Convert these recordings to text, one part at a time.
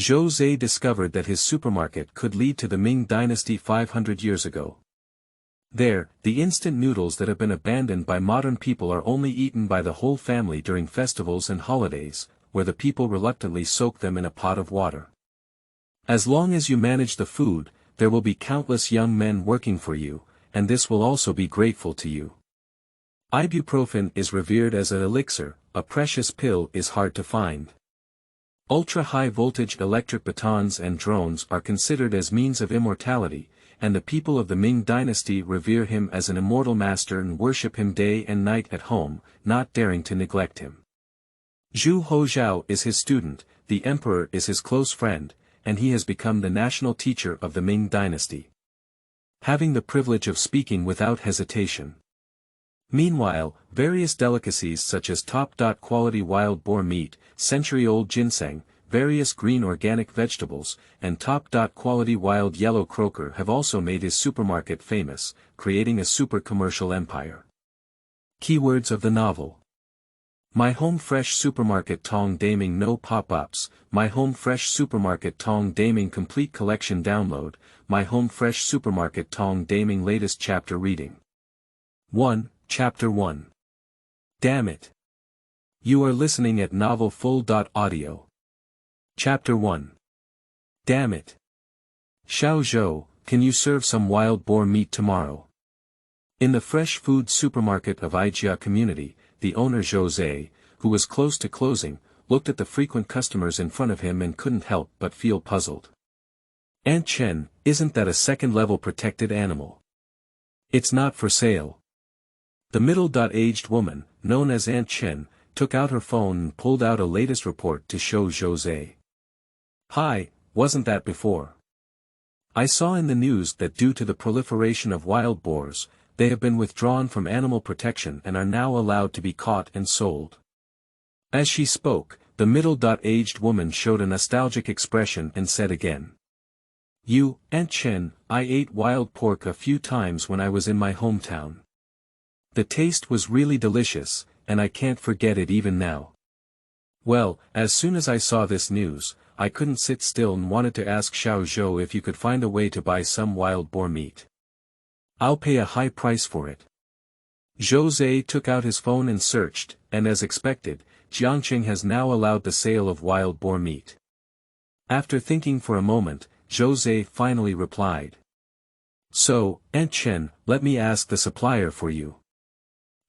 Zhou Ze discovered that his supermarket could lead to the Ming Dynasty 500 years ago. There, the instant noodles that have been abandoned by modern people are only eaten by the whole family during festivals and holidays, where the people reluctantly soak them in a pot of water. As long as you manage the food, there will be countless young men working for you, and this will also be grateful to you. Ibuprofen is revered as an elixir, a precious pill is hard to find. Ultra-high voltage electric batons and drones are considered as means of immortality, and the people of the Ming Dynasty revere him as an immortal master and worship him day and night at home, not daring to neglect him. Zhu Hozhao is his student, the emperor is his close friend, and he has become the national teacher of the Ming Dynasty, having the privilege of speaking without hesitation. Meanwhile, various delicacies such as top-quality wild boar meat, century-old ginseng, various green organic vegetables, and top-quality wild yellow croaker have also made his supermarket famous, creating a super commercial empire. Keywords of the novel. My Home Fresh Supermarket Tongdaming No Pop-Ups, My Home Fresh Supermarket Tongdaming Complete Collection Download, My Home Fresh Supermarket Tongdaming Latest Chapter Reading. 1. Chapter 1. Damn it! You are listening at novelfull.audio. Chapter 1. Damn it! Xiao Zhou, can you serve some wild boar meat tomorrow? In the fresh food supermarket of Ijia community, the owner Zhou Ze, who was close to closing, looked at the frequent customers in front of him and couldn't help but feel puzzled. Aunt Chen, isn't that a second-level protected animal? It's not for sale. The middle-aged woman, known as Aunt Chen, took out her phone and pulled out a latest report to show Zhou Ze. Hi, wasn't that before? I saw in the news that due to the proliferation of wild boars, they have been withdrawn from animal protection and are now allowed to be caught and sold. As she spoke, the middle-aged woman showed a nostalgic expression and said again. You, Aunt Chen, I ate wild pork a few times when I was in my hometown. The taste was really delicious, and I can't forget it even now. Well, as soon as I saw this news, I couldn't sit still and wanted to ask Xiao Zhou if you could find a way to buy some wild boar meat. I'll pay a high price for it. Zhou Ze took out his phone and searched, and as expected, Jiangqing has now allowed the sale of wild boar meat. After thinking for a moment, Zhou Ze finally replied. So, Aunt Chen, let me ask the supplier for you.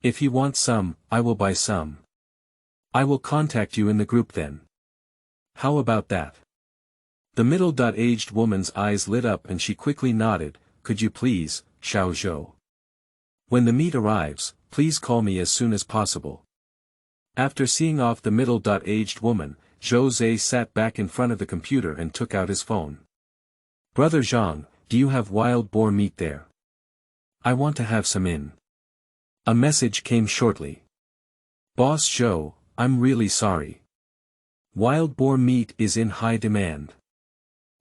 If you want some, I will buy some. I will contact you in the group then. How about that? The middle-aged woman's eyes lit up and she quickly nodded. Could you please, Xiao Zhou? When the meat arrives, please call me as soon as possible. After seeing off the middle-aged woman, Zhou Ze sat back in front of the computer and took out his phone. Brother Zhang, do you have wild boar meat there? I want to have some in. A message came shortly. Boss Zhou, I'm really sorry. Wild boar meat is in high demand.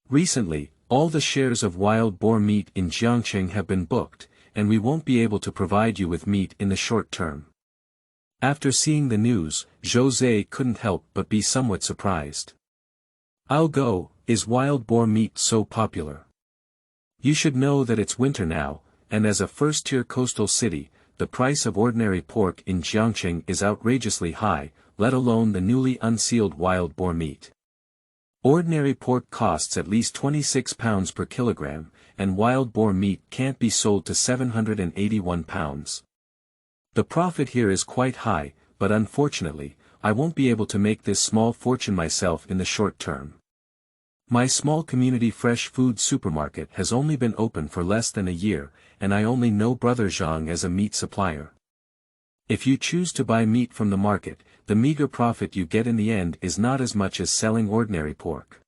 Recently, all the shares of wild boar meat in Jiangqing have been booked, and we won't be able to provide you with meat in the short term. After seeing the news, Zhou Ze couldn't help but be somewhat surprised. I'll go, is wild boar meat so popular? You should know that it's winter now, and as a first-tier coastal city, the price of ordinary pork in Jiangqing is outrageously high, let alone the newly unsealed wild boar meat. Ordinary pork costs at least 26 pounds per kilogram, and wild boar meat can't be sold to 781 pounds. The profit here is quite high, but unfortunately, I won't be able to make this small fortune myself in the short term. My small community fresh food supermarket has only been open for less than a year, and I only know Brother Zhang as a meat supplier. If you choose to buy meat from the market, the meager profit you get in the end is not as much as selling ordinary pork.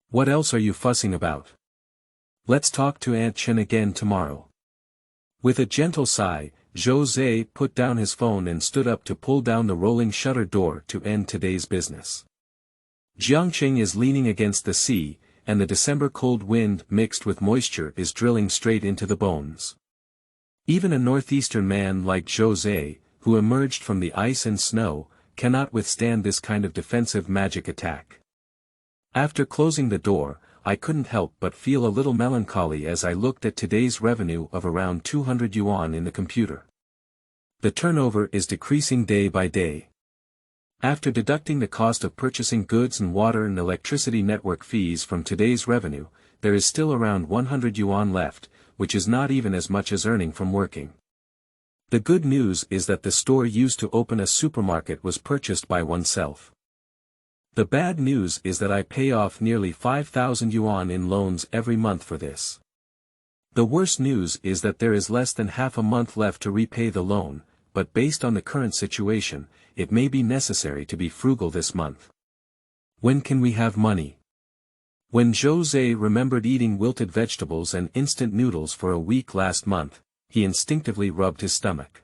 What else are you fussing about? Let's talk to Aunt Chen again tomorrow. With a gentle sigh, Zhou Ze put down his phone and stood up to pull down the rolling shutter door to end today's business. Jiangqing is leaning against the sea, and the December cold wind mixed with moisture is drilling straight into the bones. Even a northeastern man like Zhou Ze, who emerged from the ice and snow, cannot withstand this kind of defensive magic attack. After closing the door, I couldn't help but feel a little melancholy as I looked at today's revenue of around 200 yuan in the computer. The turnover is decreasing day by day. After deducting the cost of purchasing goods and water and electricity network fees from today's revenue, there is still around 100 yuan left, which is not even as much as earning from working. The good news is that the store used to open a supermarket was purchased by oneself. The bad news is that I pay off nearly 5,000 yuan in loans every month for this. The worst news is that there is less than half a month left to repay the loan, but based on the current situation, it may be necessary to be frugal this month. When can we have money? When Zhou Ze remembered eating wilted vegetables and instant noodles for a week last month, he instinctively rubbed his stomach.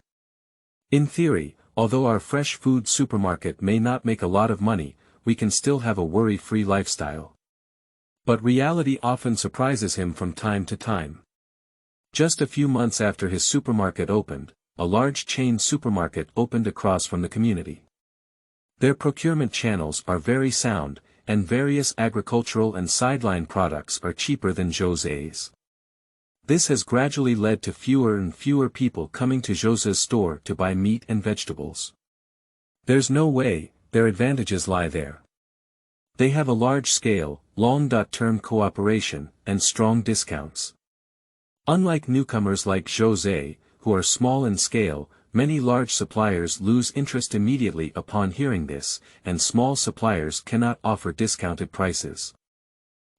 In theory, although our fresh food supermarket may not make a lot of money, we can still have a worry-free lifestyle. But reality often surprises him from time to time. Just a few months after his supermarket opened, a large chain supermarket opened across from the community. Their procurement channels are very sound, and various agricultural and sideline products are cheaper than Zhou Ze's. This has gradually led to fewer and fewer people coming to Zhou Ze's store to buy meat and vegetables. There's no way, their advantages lie there. They have a large-scale, long-term cooperation, and strong discounts. Unlike newcomers like Zhou Ze, who are small in scale, many large suppliers lose interest immediately upon hearing this, and small suppliers cannot offer discounted prices.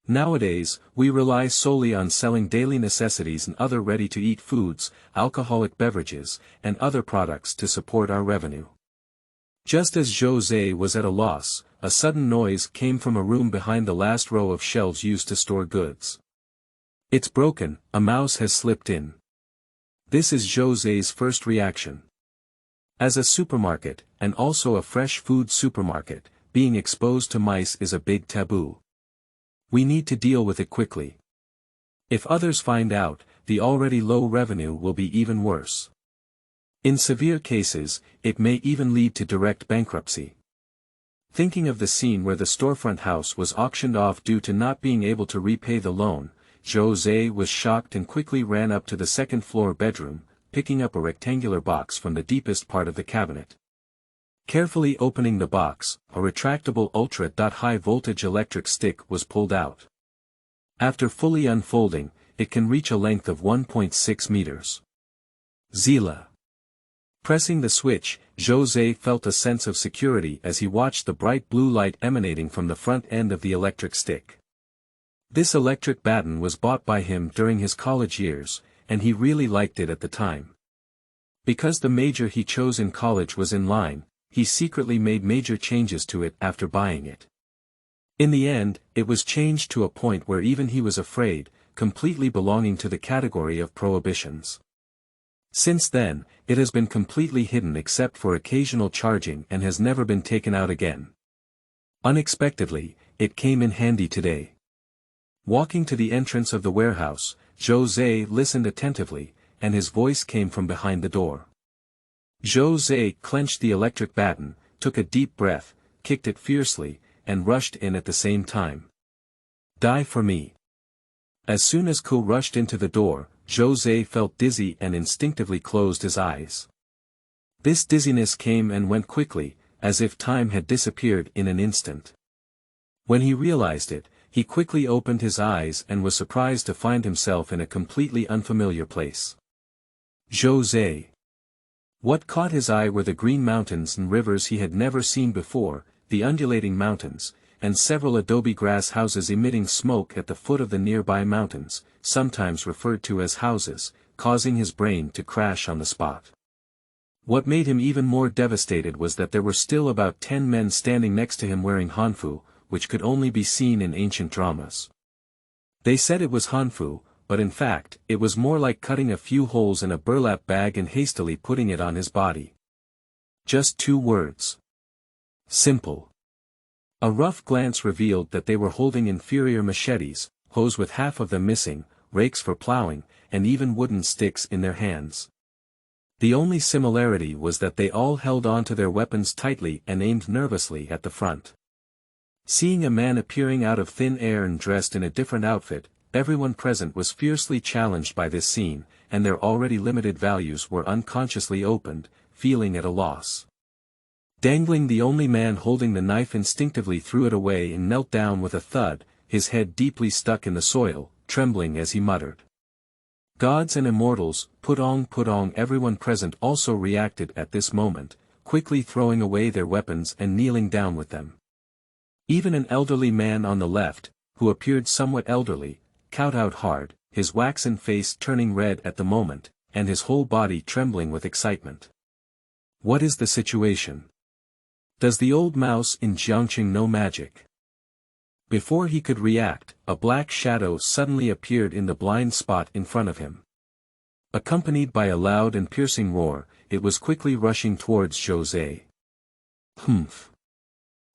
Nowadays, we rely solely on selling daily necessities and other ready-to-eat foods, alcoholic beverages, and other products to support our revenue. Just as Zhou Ze was at a loss, a sudden noise came from a room behind the last row of shelves used to store goods. It's broken, a mouse has slipped in. This is Zhou Ze's first reaction. As a supermarket, and also a fresh food supermarket, being exposed to mice is a big taboo. We need to deal with it quickly. If others find out, the already low revenue will be even worse. In severe cases, it may even lead to direct bankruptcy. Thinking of the scene where the storefront house was auctioned off due to not being able to repay the loan, Zhou Ze was shocked and quickly ran up to the second-floor bedroom, picking up a rectangular box from the deepest part of the cabinet. Carefully opening the box, a retractable ultra-high-voltage electric stick was pulled out. After fully unfolding, it can reach a length of 1.6 meters. Zila. Pressing the switch, Zhou Ze felt a sense of security as he watched the bright blue light emanating from the front end of the electric stick. This electric baton was bought by him during his college years, and he really liked it at the time. Because the major he chose in college was in line, he secretly made major changes to it after buying it. In the end, it was changed to a point where even he was afraid, completely belonging to the category of prohibitions. Since then, it has been completely hidden except for occasional charging and has never been taken out again. Unexpectedly, it came in handy today. Walking to the entrance of the warehouse, Zhou Ze listened attentively, and his voice came from behind the door. Zhou Ze clenched the electric baton, took a deep breath, kicked it fiercely, and rushed in at the same time. Die for me. As soon as Ko rushed into the door, Zhou Ze felt dizzy and instinctively closed his eyes. This dizziness came and went quickly, as if time had disappeared in an instant. When he realized it, he quickly opened his eyes and was surprised to find himself in a completely unfamiliar place. Zhou Ze. What caught his eye were the green mountains and rivers he had never seen before, the undulating mountains, and several adobe grass houses emitting smoke at the foot of the nearby mountains, sometimes referred to as houses, causing his brain to crash on the spot. What made him even more devastated was that there were still about 10 men standing next to him wearing hanfu, which could only be seen in ancient dramas. They said it was hanfu, but in fact, it was more like cutting a few holes in a burlap bag and hastily putting it on his body. Just 2 words. Simple. A rough glance revealed that they were holding inferior machetes, hoes with half of them missing, rakes for plowing, and even wooden sticks in their hands. The only similarity was that they all held on to their weapons tightly and aimed nervously at the front. Seeing a man appearing out of thin air and dressed in a different outfit, everyone present was fiercely challenged by this scene, and their already limited values were unconsciously opened, feeling at a loss. Dangling, the only man holding the knife instinctively threw it away and knelt down with a thud, his head deeply stuck in the soil, trembling as he muttered. Gods and immortals, put on. Everyone present also reacted at this moment, quickly throwing away their weapons and kneeling down with them. Even an elderly man on the left, who appeared somewhat elderly, cowed out hard, his waxen face turning red at the moment, and his whole body trembling with excitement. What is the situation? Does the old mouse in Jiangqing know magic? Before he could react, a black shadow suddenly appeared in the blind spot in front of him. Accompanied by a loud and piercing roar, it was quickly rushing towards Zhou Ze. Humph!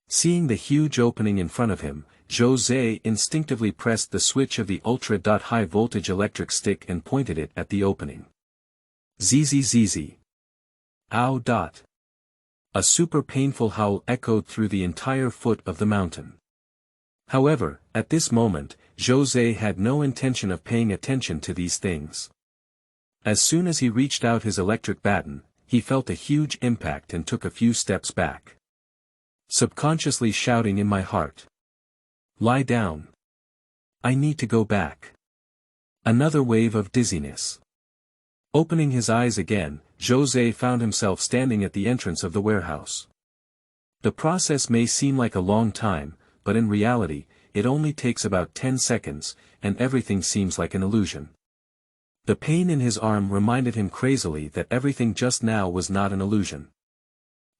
Seeing the huge opening in front of him, Zhou Ze instinctively pressed the switch of the ultra-high voltage electric stick and pointed it at the opening. Zzz. Ow. A super painful howl echoed through the entire foot of the mountain. However, at this moment, Zhou Ze had no intention of paying attention to these things. As soon as he reached out his electric baton, he felt a huge impact and took a few steps back. Subconsciously shouting in my heart. Lie down. I need to go back. Another wave of dizziness. Opening his eyes again, Zhou Ze found himself standing at the entrance of the warehouse. The process may seem like a long time, but in reality, it only takes about 10 seconds, and everything seems like an illusion. The pain in his arm reminded him crazily that everything just now was not an illusion.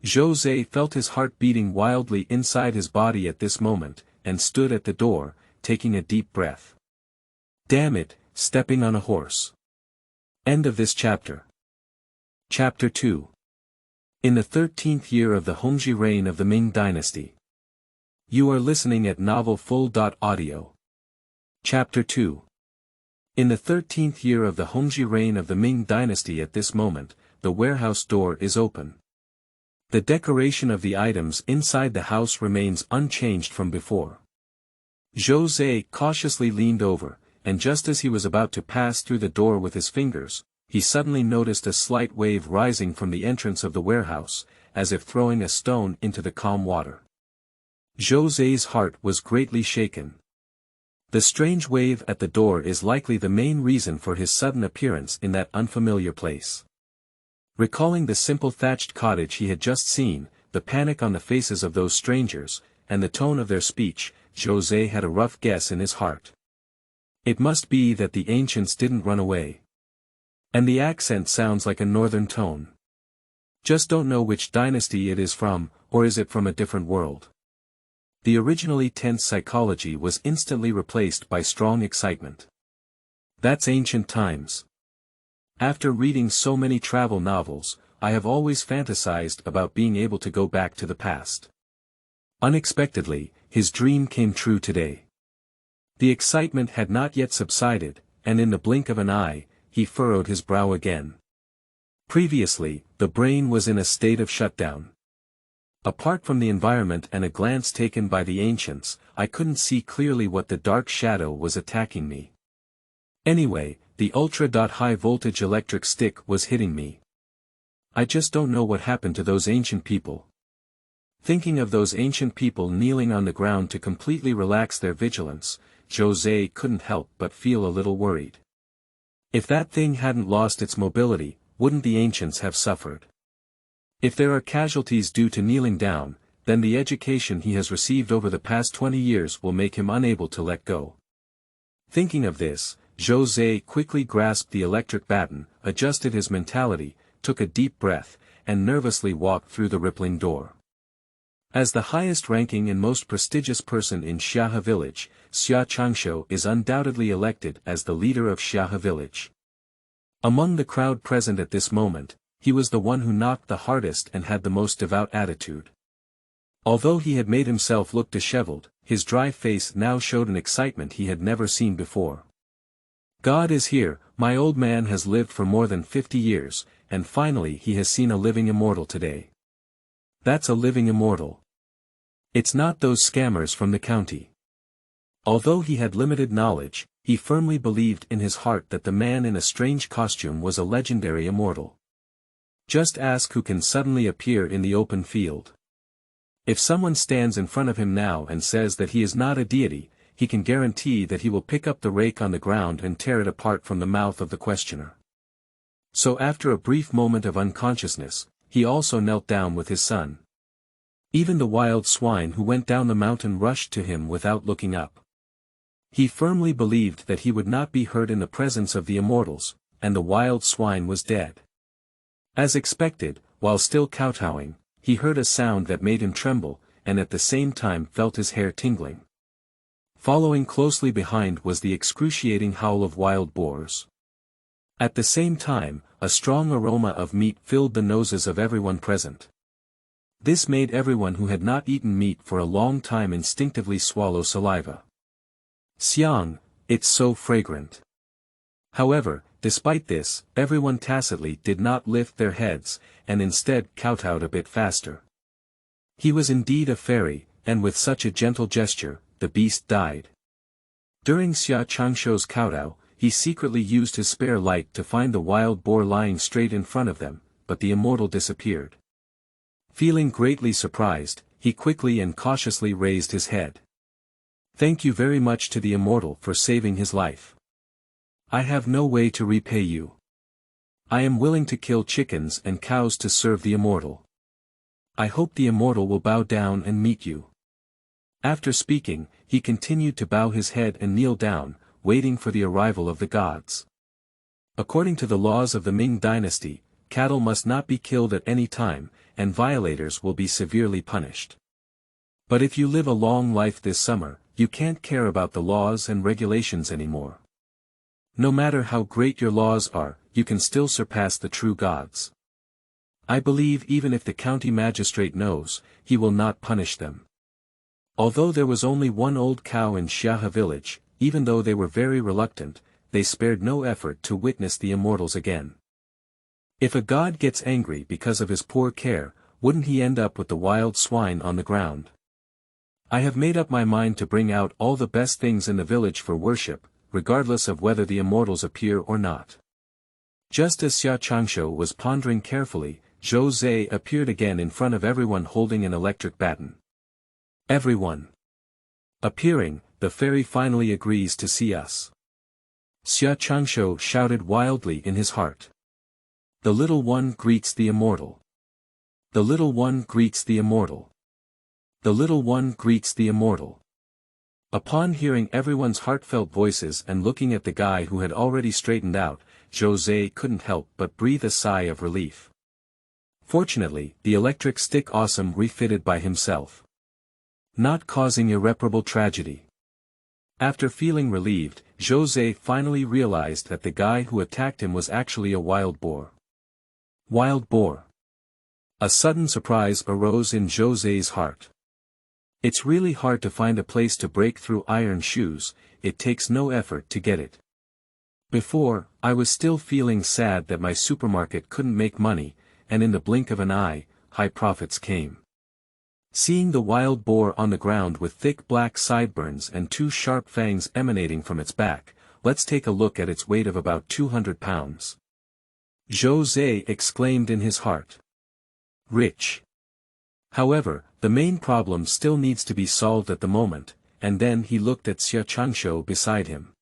Zhou Ze felt his heart beating wildly inside his body at this moment, and stood at the door, taking a deep breath. Damn it, stepping on a horse. End of this chapter. Chapter 2. In the 13th year of the Hongzhi reign of the Ming Dynasty. You are listening at novelfull.audio. Chapter 2. In the 13th year of the Hongzhi reign of the Ming Dynasty, at this moment, the warehouse door is open. The decoration of the items inside the house remains unchanged from before. Zhou Ze cautiously leaned over, and just as he was about to pass through the door with his fingers, he suddenly noticed a slight wave rising from the entrance of the warehouse, as if throwing a stone into the calm water. Zhou Ze's heart was greatly shaken. The strange wave at the door is likely the main reason for his sudden appearance in that unfamiliar place. Recalling the simple thatched cottage he had just seen, the panic on the faces of those strangers, and the tone of their speech, Zhou Ze had a rough guess in his heart. It must be that the ancients didn't run away. And the accent sounds like a northern tone. Just don't know which dynasty it is from, or is it from a different world? The originally tense psychology was instantly replaced by strong excitement. That's ancient times. After reading so many travel novels, I have always fantasized about being able to go back to the past. Unexpectedly, his dream came true today. The excitement had not yet subsided, and in the blink of an eye, he furrowed his brow again. Previously, the brain was in a state of shutdown. Apart from the environment and a glance taken by the ancients, I couldn't see clearly what the dark shadow was attacking me. Anyway, the ultra-high voltage electric stick was hitting me. I just don't know what happened to those ancient people. Thinking of those ancient people kneeling on the ground to completely relax their vigilance, Zhou Ze couldn't help but feel a little worried. If that thing hadn't lost its mobility, wouldn't the ancients have suffered? If there are casualties due to kneeling down, then the education he has received over the past 20 years will make him unable to let go. Thinking of this, Zhou Ze quickly grasped the electric baton, adjusted his mentality, took a deep breath, and nervously walked through the rippling door. As the highest-ranking and most prestigious person in Xiahe village, Xia Changshu is undoubtedly elected as the leader of Xiahe village. Among the crowd present at this moment, he was the one who knocked the hardest and had the most devout attitude. Although he had made himself look disheveled, his dry face now showed an excitement he had never seen before. God is here, my old man has lived for more than 50 years, and finally he has seen a living immortal today. That's a living immortal. It's not those scammers from the county. Although he had limited knowledge, he firmly believed in his heart that the man in a strange costume was a legendary immortal. Just ask who can suddenly appear in the open field. If someone stands in front of him now and says that he is not a deity, he can guarantee that he will pick up the rake on the ground and tear it apart from the mouth of the questioner. So after a brief moment of unconsciousness, he also knelt down with his son. Even the wild swine who went down the mountain rushed to him without looking up. He firmly believed that he would not be hurt in the presence of the immortals, and the wild swine was dead. As expected, while still kowtowing, he heard a sound that made him tremble, and at the same time felt his hair tingling. Following closely behind was the excruciating howl of wild boars. At the same time, a strong aroma of meat filled the noses of everyone present. This made everyone who had not eaten meat for a long time instinctively swallow saliva. Xiang, it's so fragrant. However, despite this, everyone tacitly did not lift their heads, and instead kowtowed a bit faster. He was indeed a fairy, and with such a gentle gesture, the beast died. During Xia Changshuo's kowtow, he secretly used his spare light to find the wild boar lying straight in front of them, but the immortal disappeared. Feeling greatly surprised, he quickly and cautiously raised his head. Thank you very much to the immortal for saving his life. I have no way to repay you. I am willing to kill chickens and cows to serve the immortal. I hope the immortal will bow down and meet you. After speaking, he continued to bow his head and kneel down, waiting for the arrival of the gods. According to the laws of the Ming Dynasty, cattle must not be killed at any time, and violators will be severely punished. But if you live a long life this summer, you can't care about the laws and regulations anymore. No matter how great your laws are, you can still surpass the true gods. I believe even if the county magistrate knows, he will not punish them. Although there was only one old cow in Xiahe village, even though they were very reluctant, they spared no effort to witness the immortals again. If a god gets angry because of his poor care, wouldn't he end up with the wild swine on the ground? I have made up my mind to bring out all the best things in the village for worship, regardless of whether the immortals appear or not. Just as Xia Changshuo was pondering carefully, Zhou Ze appeared again in front of everyone holding an electric baton. Everyone. Appearing, the fairy finally agrees to see us. Xia Changshuo shouted wildly in his heart. The little one greets the immortal. The little one greets the immortal. The little one greets the immortal. Upon hearing everyone's heartfelt voices and looking at the guy who had already straightened out, Zhou Ze couldn't help but breathe a sigh of relief. Fortunately, the electric stick awesome refitted by himself, not causing irreparable tragedy. After feeling relieved, Zhou Ze finally realized that the guy who attacked him was actually a wild boar. Wild boar. A sudden surprise arose in Zhou Ze's heart. It's really hard to find a place to break through iron shoes, it takes no effort to get it. Before, I was still feeling sad that my supermarket couldn't make money, and in the blink of an eye, high profits came. Seeing the wild boar on the ground with thick black sideburns and two sharp fangs emanating from its back, let's take a look at its weight of about 200 pounds. Zhou Ze exclaimed in his heart. Rich. However, the main problem still needs to be solved at the moment, and then he looked at Xia Changshuo beside him.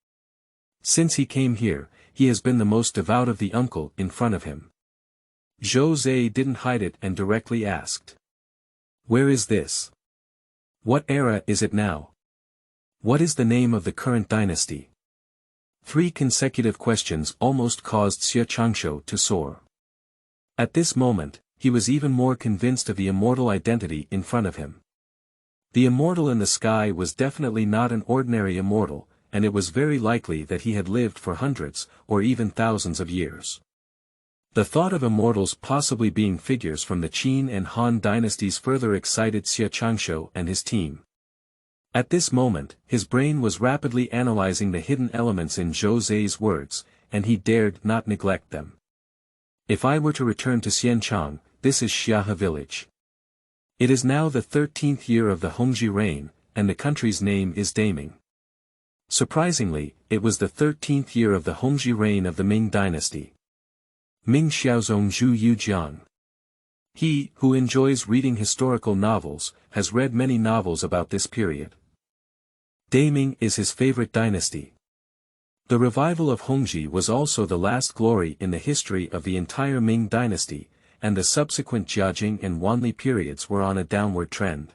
Since he came here, he has been the most devout of the uncle in front of him. Zhou Ze didn't hide it and directly asked. Where is this? What era is it now? What is the name of the current dynasty? 3 consecutive questions almost caused Xia Changshuo to soar. At this moment, he was even more convinced of the immortal identity in front of him. The immortal in the sky was definitely not an ordinary immortal, and it was very likely that he had lived for hundreds, or even thousands of years. The thought of immortals possibly being figures from the Qin and Han dynasties further excited Xia Changshuo and his team. At this moment, his brain was rapidly analyzing the hidden elements in Zhou Ze's words, and he dared not neglect them. If I were to return to Xianchang, this is Xiahe village. It is now the 13th year of the Hongzhi reign, and the country's name is Daming. Surprisingly, it was the 13th year of the Hongzhi reign of the Ming Dynasty. Ming Xiaozong Zhu Yujiang. He, who enjoys reading historical novels, has read many novels about this period. Daming is his favorite dynasty. The revival of Hongzhi was also the last glory in the history of the entire Ming Dynasty, and the subsequent Jiajing and Wanli periods were on a downward trend.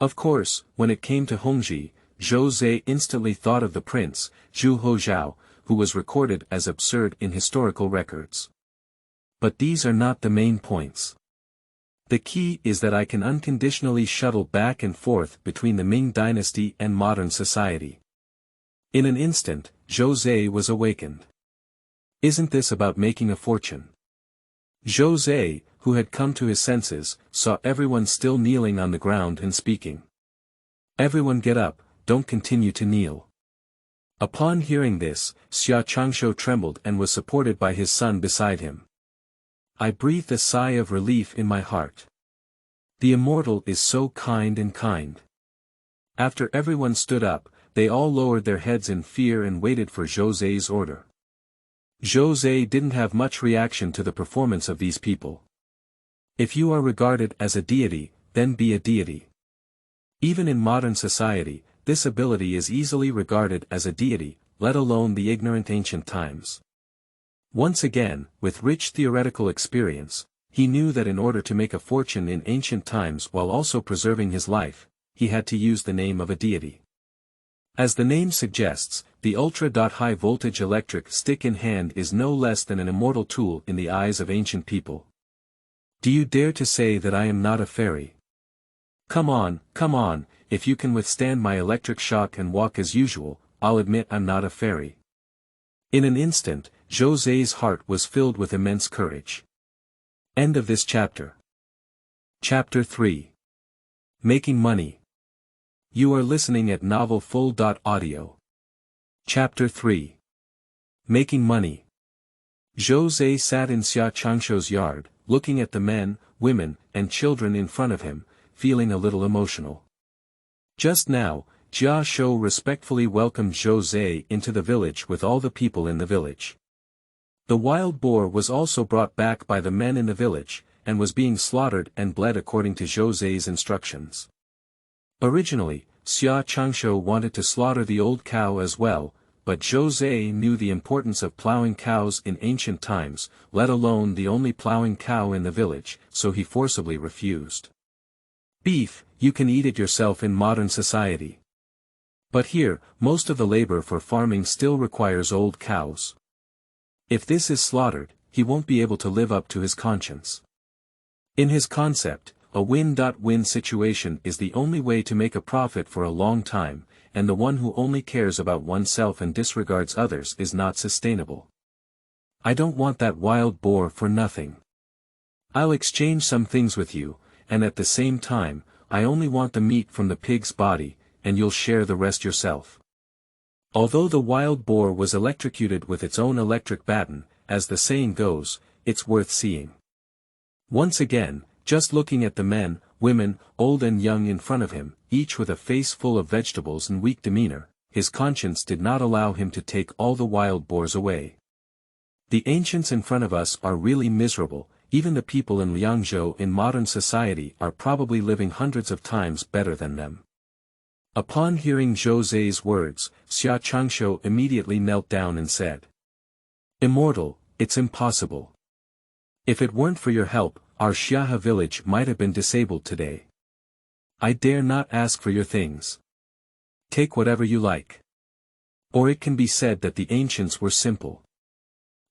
Of course, when it came to Hongzhi, Zhou Ze instantly thought of the prince, Zhu Hozhao, who was recorded as absurd in historical records. But these are not the main points. The key is that I can unconditionally shuttle back and forth between the Ming Dynasty and modern society. In an instant, Zhou Ze was awakened. Isn't this about making a fortune? Zhou Ze, who had come to his senses, saw everyone still kneeling on the ground and speaking. Everyone get up, don't continue to kneel. Upon hearing this, Xia Changshu trembled and was supported by his son beside him. I breathed a sigh of relief in my heart. The immortal is so kind and kind. After everyone stood up, they all lowered their heads in fear and waited for Zhou Ze's order. Zhou Ze didn't have much reaction to the performance of these people. If you are regarded as a deity, then be a deity. Even in modern society, this ability is easily regarded as a deity, let alone the ignorant ancient times. Once again, with rich theoretical experience, he knew that in order to make a fortune in ancient times while also preserving his life, he had to use the name of a deity. As the name suggests, the ultra-high voltage electric stick in hand is no less than an immortal tool in the eyes of ancient people. Do you dare to say that I am not a fairy? Come on, if you can withstand my electric shock and walk as usual, I'll admit I'm not a fairy. In an instant, Zhou Ze's heart was filled with immense courage. End of this chapter. Chapter 3. Making Money. You are listening at novelfull.audio. Chapter 3. Making Money. Zhou Ze sat in Xia Changshu's yard, looking at the men, women, and children in front of him, feeling a little emotional. Just now, Jia Shou respectfully welcomed Zhou Ze into the village with all the people in the village. The wild boar was also brought back by the men in the village, and was being slaughtered and bled according to Zhou Ze's instructions. Originally, Xia Changshu wanted to slaughter the old cow as well, but Zhou Ze knew the importance of plowing cows in ancient times, let alone the only plowing cow in the village, so he forcibly refused. Beef, you can eat it yourself in modern society. But here, most of the labor for farming still requires old cows. If this is slaughtered, he won't be able to live up to his conscience. In his concept, a win-win situation is the only way to make a profit for a long time, and the one who only cares about oneself and disregards others is not sustainable. I don't want that wild boar for nothing. I'll exchange some things with you, and at the same time, I only want the meat from the pig's body, and you'll share the rest yourself. Although the wild boar was electrocuted with its own electric baton, as the saying goes, it's worth seeing. Once again, just looking at the men, women, old and young in front of him, each with a face full of vegetables and weak demeanor, his conscience did not allow him to take all the wild boars away. The ancients in front of us are really miserable, even the people in Liangzhou in modern society are probably living hundreds of times better than them. Upon hearing Zhou Ze's words, Xia Changshu immediately knelt down and said, Immortal, it's impossible. If it weren't for your help, our Xiahe village might have been disabled today. I dare not ask for your things. Take whatever you like. Or it can be said that the ancients were simple.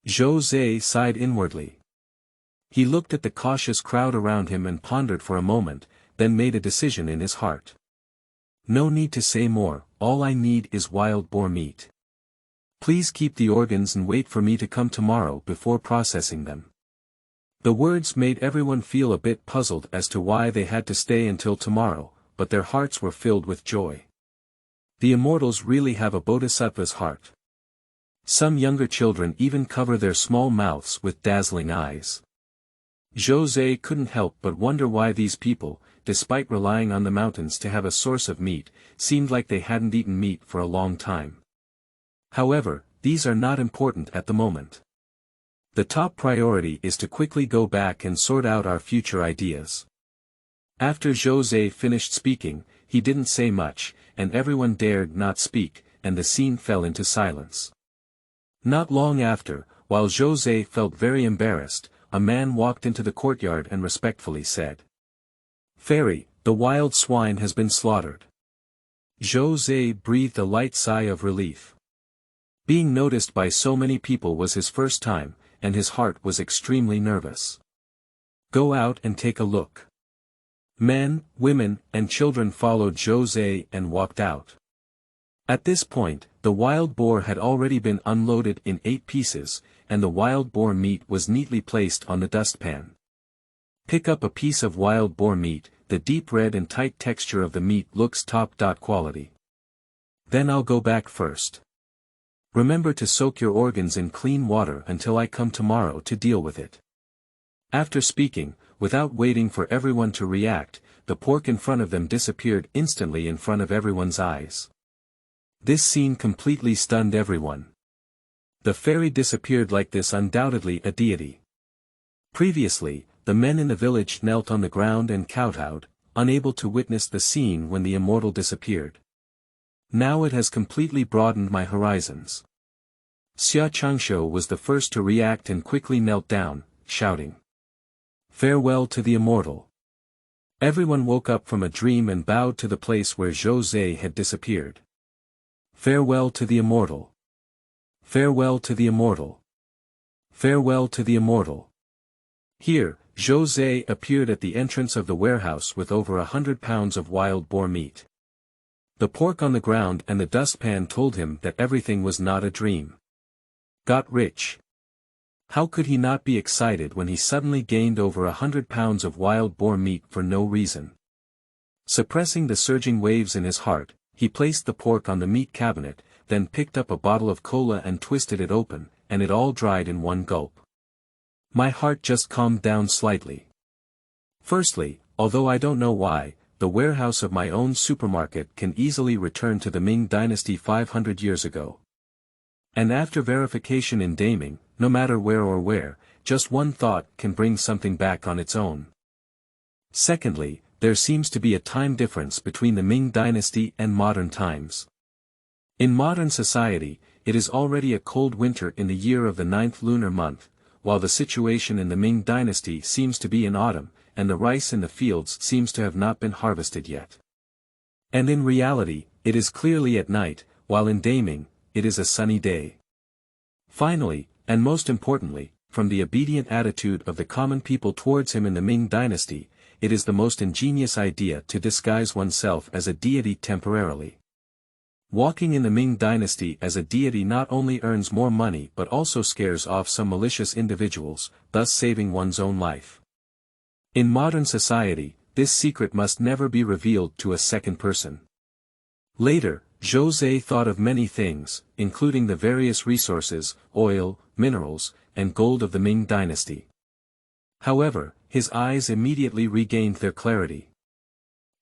Zhou Ze sighed inwardly. He looked at the cautious crowd around him and pondered for a moment, then made a decision in his heart. No need to say more, all I need is wild boar meat. Please keep the organs and wait for me to come tomorrow before processing them. The words made everyone feel a bit puzzled as to why they had to stay until tomorrow, but their hearts were filled with joy. The immortals really have a bodhisattva's heart. Some younger children even cover their small mouths with dazzling eyes. Zhou Ze couldn't help but wonder why these people, despite relying on the mountains to have a source of meat, seemed like they hadn't eaten meat for a long time. However, these are not important at the moment. The top priority is to quickly go back and sort out our future ideas. After Zhou Ze finished speaking, he didn't say much, and everyone dared not speak, and the scene fell into silence. Not long after, while Zhou Ze felt very embarrassed, a man walked into the courtyard and respectfully said, "Fairy, the wild swine has been slaughtered." Zhou Ze breathed a light sigh of relief. Being noticed by so many people was his first time, and his heart was extremely nervous. "Go out and take a look." Men, women, and children followed Zhou Ze and walked out. At this point, the wild boar had already been unloaded in 8 pieces, and the wild boar meat was neatly placed on the dustpan. Pick up a piece of wild boar meat, the deep red and tight texture of the meat looks top quality. Then I'll go back first. Remember to soak your organs in clean water until I come tomorrow to deal with it. After speaking, without waiting for everyone to react, the pork in front of them disappeared instantly in front of everyone's eyes. This scene completely stunned everyone. The fairy disappeared like this, undoubtedly a deity. Previously, the men in the village knelt on the ground and kowtowed, unable to witness the scene when the immortal disappeared. Now it has completely broadened my horizons. Xia Changshu was the first to react and quickly knelt down, shouting, "Farewell to the immortal." Everyone woke up from a dream and bowed to the place where Zhou Ze had disappeared. "Farewell to the immortal. Farewell to the immortal. Farewell to the immortal." Here, Zhou Ze appeared at the entrance of the warehouse with over 100 pounds of wild boar meat. The pork on the ground and the dustpan told him that everything was not a dream. Got rich. How could he not be excited when he suddenly gained over 100 pounds of wild boar meat for no reason? Suppressing the surging waves in his heart, he placed the pork on the meat cabinet, then picked up a bottle of cola and twisted it open, and it all dried in one gulp. My heart just calmed down slightly. Firstly, although I don't know why, the warehouse of my own supermarket can easily return to the Ming Dynasty 500 years ago. And after verification in Daming, no matter where, just one thought can bring something back on its own. Secondly, there seems to be a time difference between the Ming Dynasty and modern times. In modern society, it is already a cold winter in the year of the 9th lunar month, while the situation in the Ming Dynasty seems to be in autumn, and the rice in the fields seems to have not been harvested yet. And in reality, it is clearly at night, while in Daming, it is a sunny day. Finally, and most importantly, from the obedient attitude of the common people towards him in the Ming Dynasty, it is the most ingenious idea to disguise oneself as a deity temporarily. Walking in the Ming Dynasty as a deity not only earns more money but also scares off some malicious individuals, thus saving one's own life. In modern society, this secret must never be revealed to a second person. Later, Zhou Ze thought of many things, including the various resources, oil, minerals, and gold of the Ming Dynasty. However, his eyes immediately regained their clarity.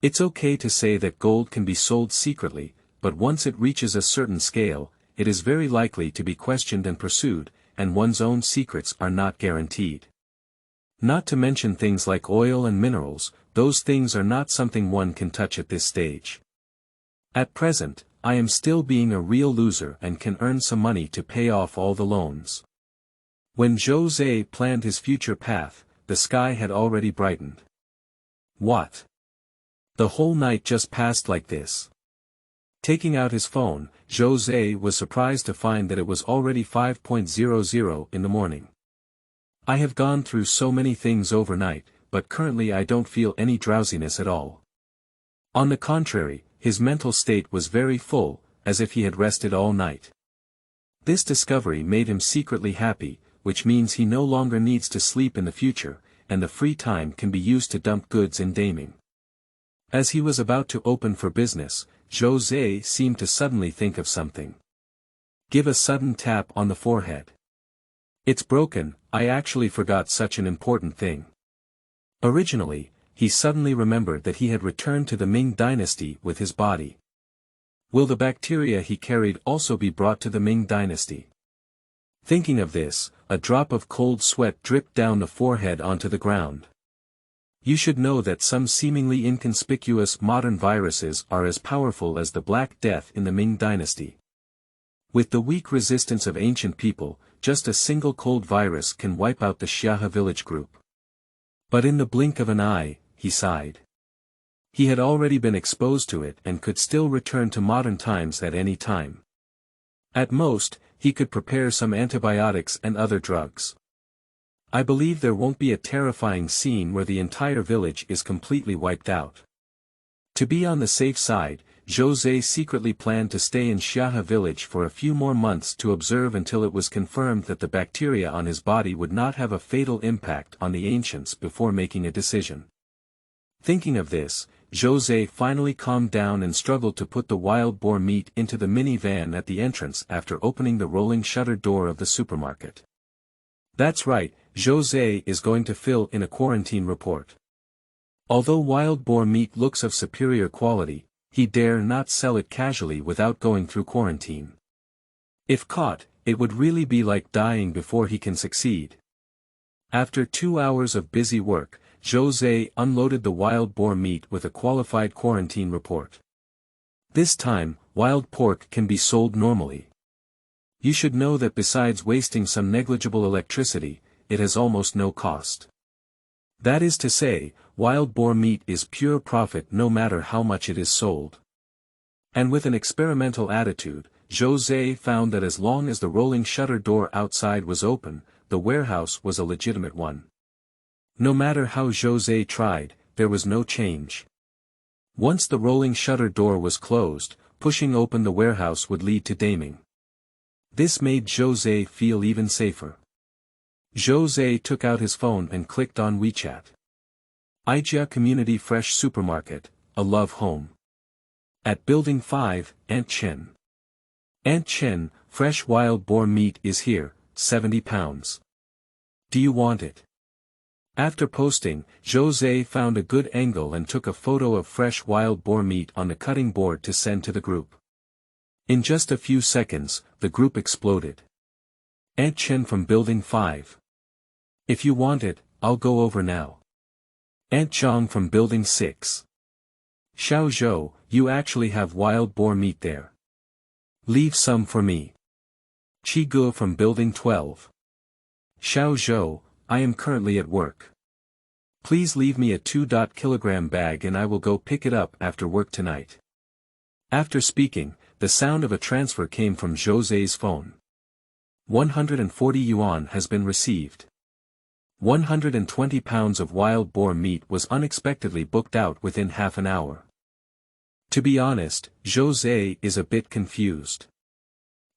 It's okay to say that gold can be sold secretly, but once it reaches a certain scale, it is very likely to be questioned and pursued, and one's own secrets are not guaranteed. Not to mention things like oil and minerals, those things are not something one can touch at this stage. At present, I am still being a real loser and can earn some money to pay off all the loans. When Zhou Ze planned his future path, the sky had already brightened. What? The whole night just passed like this. Taking out his phone, Zhou Ze was surprised to find that it was already 5:00 in the morning. I have gone through so many things overnight, but currently I don't feel any drowsiness at all. On the contrary, his mental state was very full, as if he had rested all night. This discovery made him secretly happy, which means he no longer needs to sleep in the future, and the free time can be used to dump goods in Daming. As he was about to open for business, Zhou Ze seemed to suddenly think of something. Give a sudden tap on the forehead. It's broken, I actually forgot such an important thing. Originally, he suddenly remembered that he had returned to the Ming Dynasty with his body. Will the bacteria he carried also be brought to the Ming Dynasty? Thinking of this, a drop of cold sweat dripped down the forehead onto the ground. You should know that some seemingly inconspicuous modern viruses are as powerful as the Black Death in the Ming Dynasty. With the weak resistance of ancient people, just a single cold virus can wipe out the Xia village group. But in the blink of an eye, he sighed. He had already been exposed to it and could still return to modern times at any time. At most, he could prepare some antibiotics and other drugs. I believe there won't be a terrifying scene where the entire village is completely wiped out. To be on the safe side, Zhou Ze secretly planned to stay in Xia village for a few more months to observe until it was confirmed that the bacteria on his body would not have a fatal impact on the ancients before making a decision. Thinking of this, Zhou Ze finally calmed down and struggled to put the wild boar meat into the minivan at the entrance after opening the rolling shutter door of the supermarket. That's right, Zhou Ze is going to fill in a quarantine report. Although wild boar meat looks of superior quality, he dare not sell it casually without going through quarantine. If caught, it would really be like dying before he can succeed. After 2 hours of busy work, Zhou Ze unloaded the wild boar meat with a qualified quarantine report. This time, wild pork can be sold normally. You should know that besides wasting some negligible electricity, it has almost no cost. That is to say, wild boar meat is pure profit no matter how much it is sold. And with an experimental attitude, Zhou Ze found that as long as the rolling shutter door outside was open, the warehouse was a legitimate one. No matter how Zhou Ze tried, there was no change. Once the rolling shutter door was closed, pushing open the warehouse would lead to Daming. This made Zhou Ze feel even safer. Zhou Ze took out his phone and clicked on WeChat. Aijia Community Fresh Supermarket, a love home. At Building 5, Aunt Chen. Aunt Chen, fresh wild boar meat is here, 70 pounds. Do you want it? After posting, Zhou Ze found a good angle and took a photo of fresh wild boar meat on the cutting board to send to the group. In just a few seconds, the group exploded. Aunt Chen from Building 5. If you want it, I'll go over now. Aunt Zhang from Building 6. Xiao Zhou, you actually have wild boar meat there. Leave some for me. Qi Gu from Building 12. Xiao Zhou, I am currently at work. Please leave me a 2-kilogram bag and I will go pick it up after work tonight. After speaking, the sound of a transfer came from Zhou Ze's phone. 140 yuan has been received. 120 pounds of wild boar meat was unexpectedly booked out within half an hour. To be honest, Zhou Ze is a bit confused.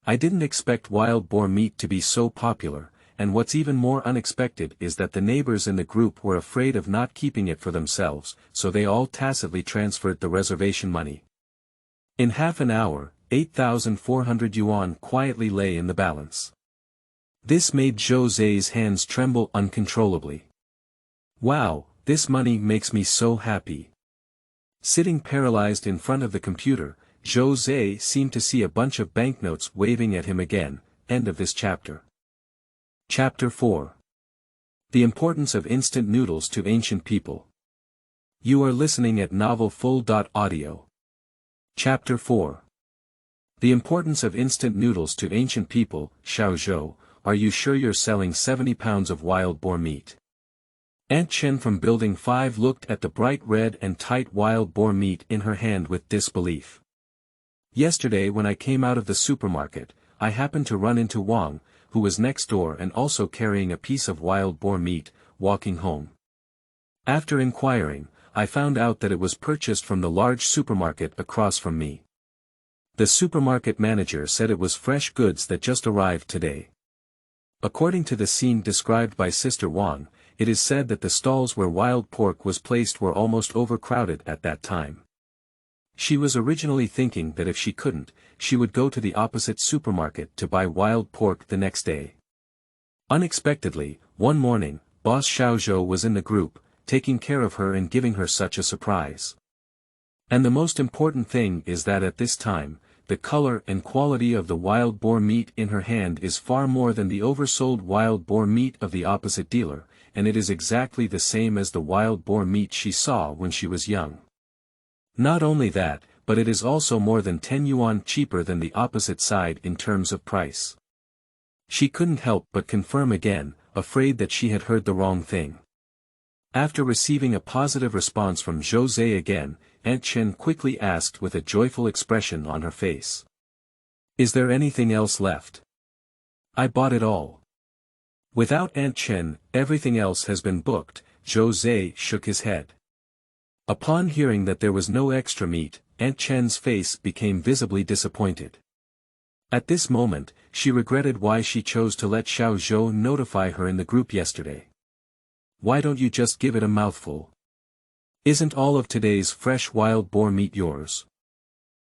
I didn't expect wild boar meat to be so popular, and what's even more unexpected is that the neighbors in the group were afraid of not keeping it for themselves, so they all tacitly transferred the reservation money. In half an hour, 8,400 yuan quietly lay in the balance. This made Zhou Ze's hands tremble uncontrollably. Wow, this money makes me so happy. Sitting paralyzed in front of the computer, Zhou Ze seemed to see a bunch of banknotes waving at him again. End of this chapter. Chapter 4. The Importance of Instant Noodles to Ancient People. You are listening at novelfull.audio. Chapter 4. The Importance of Instant Noodles to Ancient People. Xiao Zhou, are you sure you're selling 70 pounds of wild boar meat? Aunt Chen from Building 5 looked at the bright red and tight wild boar meat in her hand with disbelief. Yesterday when I came out of the supermarket, I happened to run into Wang, who was next door and also carrying a piece of wild boar meat, walking home. After inquiring, I found out that it was purchased from the large supermarket across from me. The supermarket manager said it was fresh goods that just arrived today. According to the scene described by Sister Wang, it is said that the stalls where wild pork was placed were almost overcrowded at that time. She was originally thinking that if she couldn't, she would go to the opposite supermarket to buy wild pork the next day. Unexpectedly, one morning, Boss Xiao Zhou was in the group, taking care of her and giving her such a surprise. And the most important thing is that at this time, the color and quality of the wild boar meat in her hand is far more than the oversold wild boar meat of the opposite dealer, and it is exactly the same as the wild boar meat she saw when she was young. Not only that, but it is also more than 10 yuan cheaper than the opposite side in terms of price. She couldn't help but confirm again, afraid that she had heard the wrong thing. After receiving a positive response from Zhou Ze again, Aunt Chen quickly asked with a joyful expression on her face. "Is there anything else left?" "I bought it all." Without Aunt Chen, everything else has been booked. Zhou Ze shook his head. Upon hearing that there was no extra meat, Aunt Chen's face became visibly disappointed. At this moment, she regretted why she chose to let Xiao Zhou notify her in the group yesterday. "Why don't you just give it a mouthful? Isn't all of today's fresh wild boar meat yours?"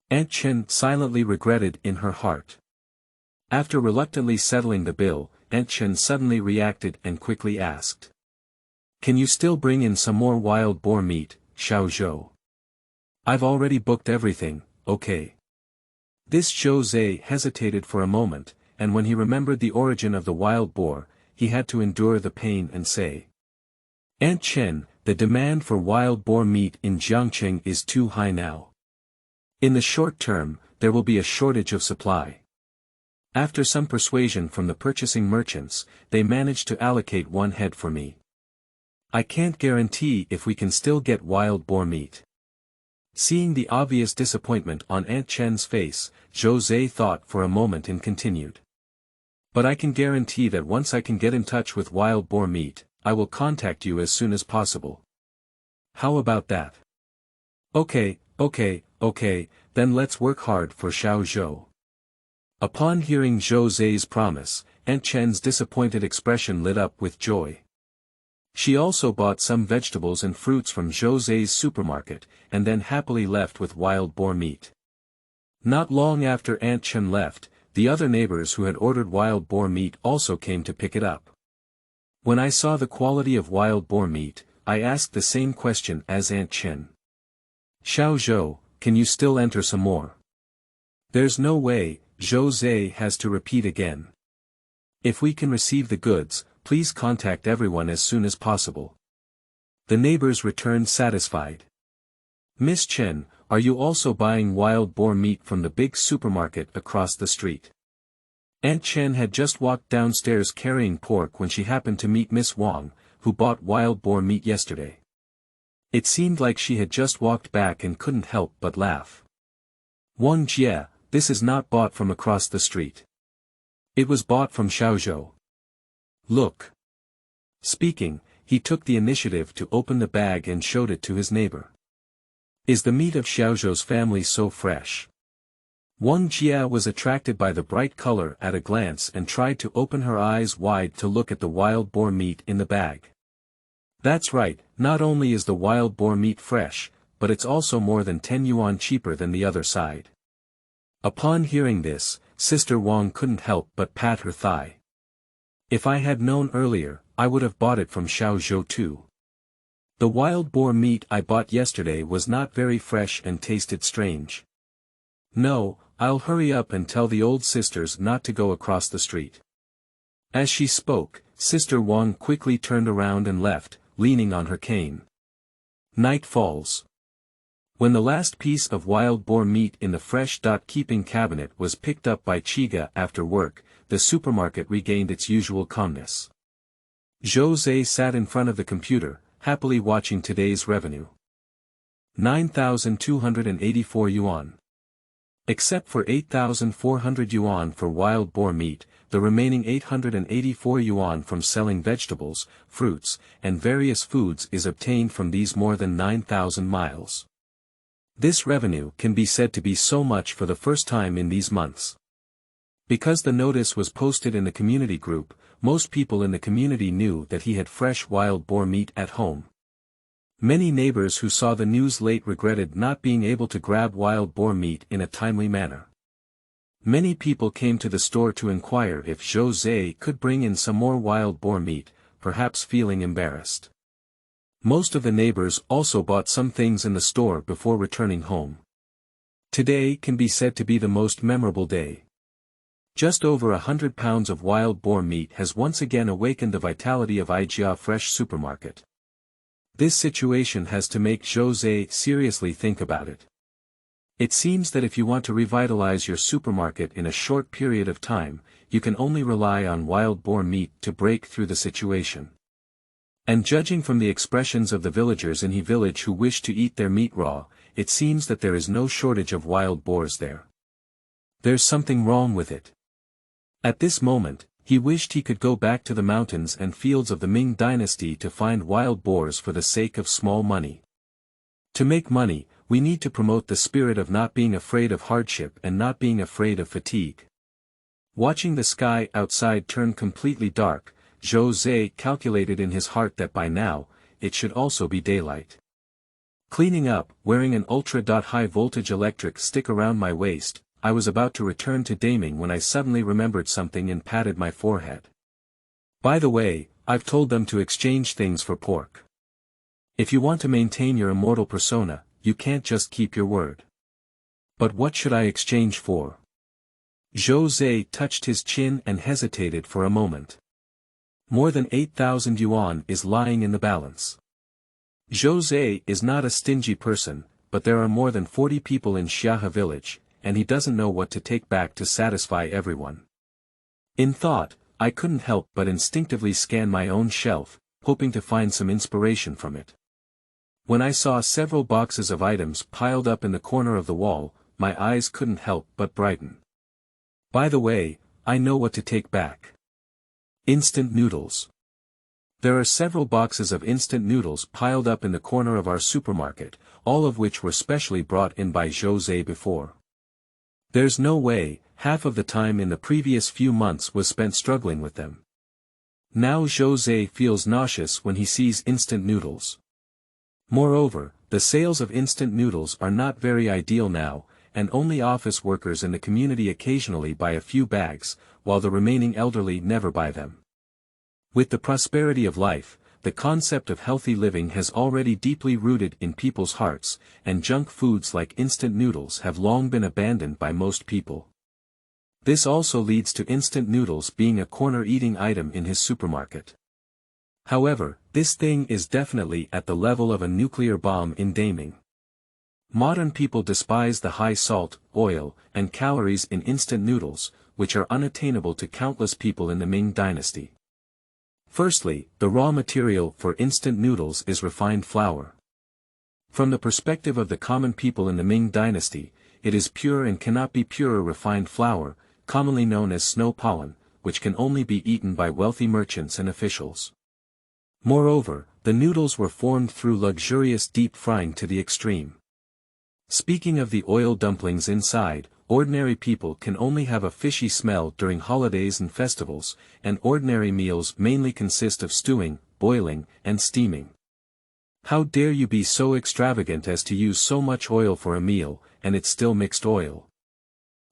Aunt Chen silently regretted in her heart. After reluctantly settling the bill, Aunt Chen suddenly reacted and quickly asked. "Can you still bring in some more wild boar meat, Xiao Zhou? I've already booked everything, okay?" This Zhou Ze hesitated for a moment, and when he remembered the origin of the wild boar, he had to endure the pain and say. "Aunt Chen, the demand for wild boar meat in Jiangqing is too high now. In the short term, there will be a shortage of supply." After some persuasion from the purchasing merchants, they managed to allocate one head for me. "I can't guarantee if we can still get wild boar meat." Seeing the obvious disappointment on Aunt Chen's face, Zhou Ze thought for a moment and continued. "But I can guarantee that once I can get in touch with wild boar meat, I will contact you as soon as possible. How about that?" Okay, then let's work hard for Xiao Zhou." Upon hearing Zhou Ze's promise, Aunt Chen's disappointed expression lit up with joy. She also bought some vegetables and fruits from Zhou Ze's supermarket, and then happily left with wild boar meat. Not long after Aunt Chen left, the other neighbors who had ordered wild boar meat also came to pick it up. When I saw the quality of wild boar meat, I asked the same question as Aunt Chen. "Xiao Zhou, can you still enter some more?" "There's no way," Zhou Ze has to repeat again. "If we can receive the goods, please contact everyone as soon as possible." The neighbors returned satisfied. "Miss Chen, are you also buying wild boar meat from the big supermarket across the street?" Aunt Chen had just walked downstairs carrying pork when she happened to meet Miss Wang, who bought wild boar meat yesterday. It seemed like she had just walked back and couldn't help but laugh. "Wang Jie, this is not bought from across the street. It was bought from Xiao Zhou. Look." Speaking, he took the initiative to open the bag and showed it to his neighbor. "Is the meat of Xiao Zhou's family so fresh?" Wang Jie was attracted by the bright color at a glance and tried to open her eyes wide to look at the wild boar meat in the bag. "That's right, not only is the wild boar meat fresh, but it's also more than 10 yuan cheaper than the other side." Upon hearing this, Sister Wang couldn't help but pat her thigh. "If I had known earlier, I would have bought it from Xiao Zhou too. The wild boar meat I bought yesterday was not very fresh and tasted strange. No, I'll hurry up and tell the old sisters not to go across the street." As she spoke, Sister Wang quickly turned around and left, leaning on her cane. Night falls. When the last piece of wild boar meat in the fresh-keeping cabinet was picked up by Chiga after work, the supermarket regained its usual calmness. Zhou Ze sat in front of the computer, happily watching today's revenue. 9,284 yuan. Except for 8,400 yuan for wild boar meat, the remaining 884 yuan from selling vegetables, fruits, and various foods is obtained from these more than 9,000 miles. This revenue can be said to be so much for the first time in these months. Because the notice was posted in the community group, most people in the community knew that he had fresh wild boar meat at home. Many neighbors who saw the news late regretted not being able to grab wild boar meat in a timely manner. Many people came to the store to inquire if Zhou Ze could bring in some more wild boar meat, perhaps feeling embarrassed. Most of the neighbors also bought some things in the store before returning home. Today can be said to be the most memorable day. Just over 100 pounds of wild boar meat has once again awakened the vitality of Ijia Fresh Supermarket. This situation has to make Zhou Ze seriously think about it. It seems that if you want to revitalize your supermarket in a short period of time, you can only rely on wild boar meat to break through the situation. And judging from the expressions of the villagers in He village who wish to eat their meat raw, it seems that there is no shortage of wild boars there. There's something wrong with it. At this moment, he wished he could go back to the mountains and fields of the Ming Dynasty to find wild boars for the sake of small money. To make money, we need to promote the spirit of not being afraid of hardship and not being afraid of fatigue. Watching the sky outside turn completely dark, Zhou Ze calculated in his heart that by now, it should also be daylight. Cleaning up, wearing an ultra-high voltage electric stick around my waist, I was about to return to Daming when I suddenly remembered something and patted my forehead. By the way, I've told them to exchange things for pork. If you want to maintain your immortal persona, you can't just keep your word. But what should I exchange for? Zhou Ze touched his chin and hesitated for a moment. More than 8,000 yuan is lying in the balance. Zhou Ze is not a stingy person, but there are more than 40 people in Xiahe village, and he doesn't know what to take back to satisfy everyone. In thought, I couldn't help but instinctively scan my own shelf, hoping to find some inspiration from it. When I saw several boxes of items piled up in the corner of the wall, my eyes couldn't help but brighten. By the way, I know what to take back. Instant noodles. There are several boxes of instant noodles piled up in the corner of our supermarket, all of which were specially brought in by Zhou Ze before. There's no way, half of the time in the previous few months was spent struggling with them. Now Zhou Ze feels nauseous when he sees instant noodles. Moreover, the sales of instant noodles are not very ideal now, and only office workers in the community occasionally buy a few bags, while the remaining elderly never buy them. With the prosperity of life, the concept of healthy living has already deeply rooted in people's hearts, and junk foods like instant noodles have long been abandoned by most people. This also leads to instant noodles being a corner-eating item in his supermarket. However, this thing is definitely at the level of a nuclear bomb in Daming. Modern people despise the high salt, oil, and calories in instant noodles, which are unattainable to countless people in the Ming Dynasty. Firstly, the raw material for instant noodles is refined flour. From the perspective of the common people in the Ming Dynasty, it is pure and cannot be purer refined flour, commonly known as snow pollen, which can only be eaten by wealthy merchants and officials. Moreover, the noodles were formed through luxurious deep frying to the extreme. Speaking of the oil dumplings inside, ordinary people can only have a fishy smell during holidays and festivals, and ordinary meals mainly consist of stewing, boiling, and steaming. How dare you be so extravagant as to use so much oil for a meal, and it's still mixed oil?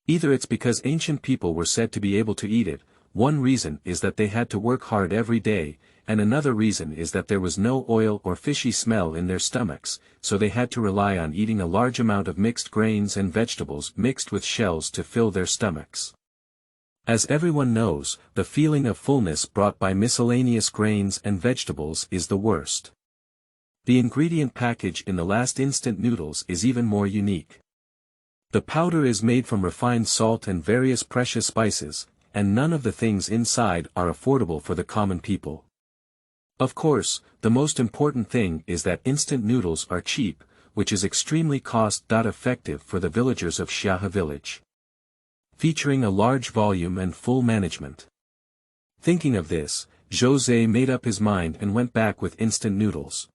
Either it's because ancient people were said to be able to eat it, one reason is that they had to work hard every day, and another reason is that there was no oil or fishy smell in their stomachs, so they had to rely on eating a large amount of mixed grains and vegetables mixed with shells to fill their stomachs. As everyone knows, the feeling of fullness brought by miscellaneous grains and vegetables is the worst. The ingredient package in the last instant noodles is even more unique. The powder is made from refined salt and various precious spices, and none of the things inside are affordable for the common people. Of course, the most important thing is that instant noodles are cheap, which is extremely cost-effective for the villagers of Xiahe village. Featuring a large volume and full management. Thinking of this, Zhou Ze made up his mind and went back with instant noodles.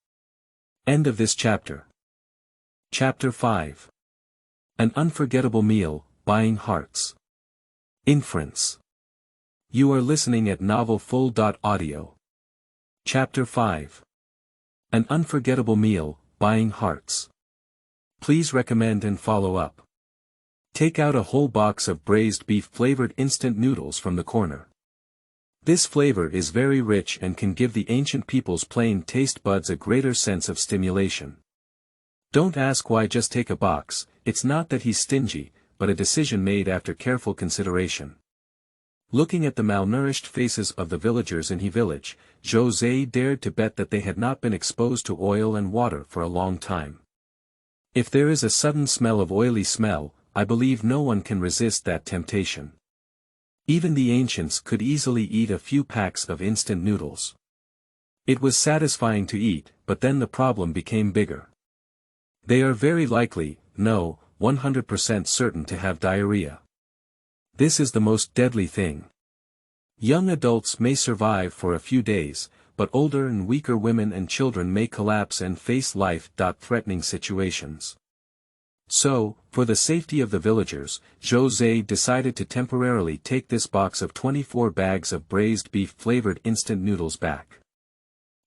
End of this chapter. Chapter 5. An unforgettable meal, buying hearts. Inference. You are listening at novelfull.audio. Chapter 5. An unforgettable meal, buying hearts. Please recommend and follow up. Take out a whole box of braised beef flavored instant noodles from the corner. This flavor is very rich and can give the ancient people's plain taste buds a greater sense of stimulation. Don't ask why, just take a box. It's not that he's stingy, but a decision made after careful consideration. Looking at the malnourished faces of the villagers in He village, Zhou Ze dared to bet that they had not been exposed to oil and water for a long time. If there is a sudden smell of oily smell, I believe no one can resist that temptation. Even the ancients could easily eat a few packs of instant noodles. It was satisfying to eat, but then the problem became bigger. They are very likely, no, 100% certain to have diarrhea. This is the most deadly thing. Young adults may survive for a few days, but older and weaker women and children may collapse and face life-threatening situations. So, for the safety of the villagers, Zhou Ze decided to temporarily take this box of 24 bags of braised beef-flavored instant noodles back.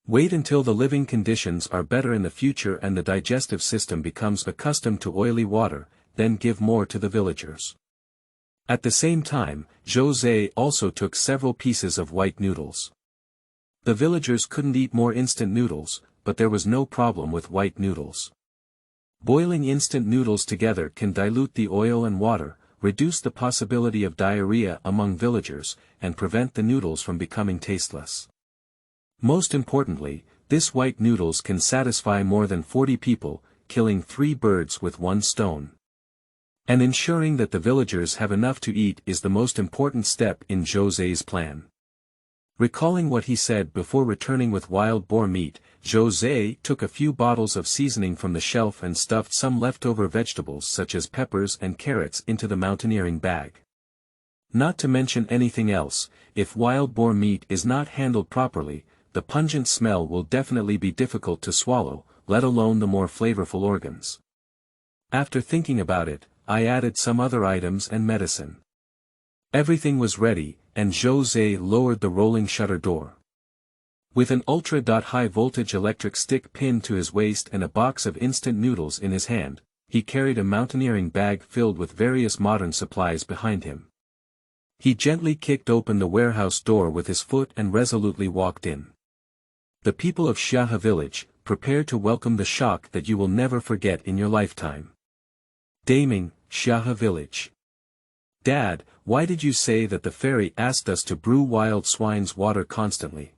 Wait until the living conditions are better in the future and the digestive system becomes accustomed to oily water, then give more to the villagers. At the same time, Zhou Ze also took several pieces of white noodles. The villagers couldn't eat more instant noodles, but there was no problem with white noodles. Boiling instant noodles together can dilute the oil and water, reduce the possibility of diarrhea among villagers, and prevent the noodles from becoming tasteless. Most importantly, this white noodles can satisfy more than 40 people, killing 3 birds with 1 stone. And ensuring that the villagers have enough to eat is the most important step in Zhou Ze's plan. Recalling what he said before returning with wild boar meat, Zhou Ze took a few bottles of seasoning from the shelf and stuffed some leftover vegetables such as peppers and carrots into the mountaineering bag. Not to mention anything else, if wild boar meat is not handled properly, the pungent smell will definitely be difficult to swallow, let alone the more flavorful organs. After thinking about it, I added some other items and medicine. Everything was ready, and Zhou Ze lowered the rolling shutter door. With an ultra-high voltage electric stick pinned to his waist and a box of instant noodles in his hand, he carried a mountaineering bag filled with various modern supplies behind him. He gently kicked open the warehouse door with his foot and resolutely walked in. The people of Xiahe village, prepare to welcome the shock that you will never forget in your lifetime. Tongdaming, Xiahe village. Dad, why did you say that the fairy asked us to brew wild swine's water constantly?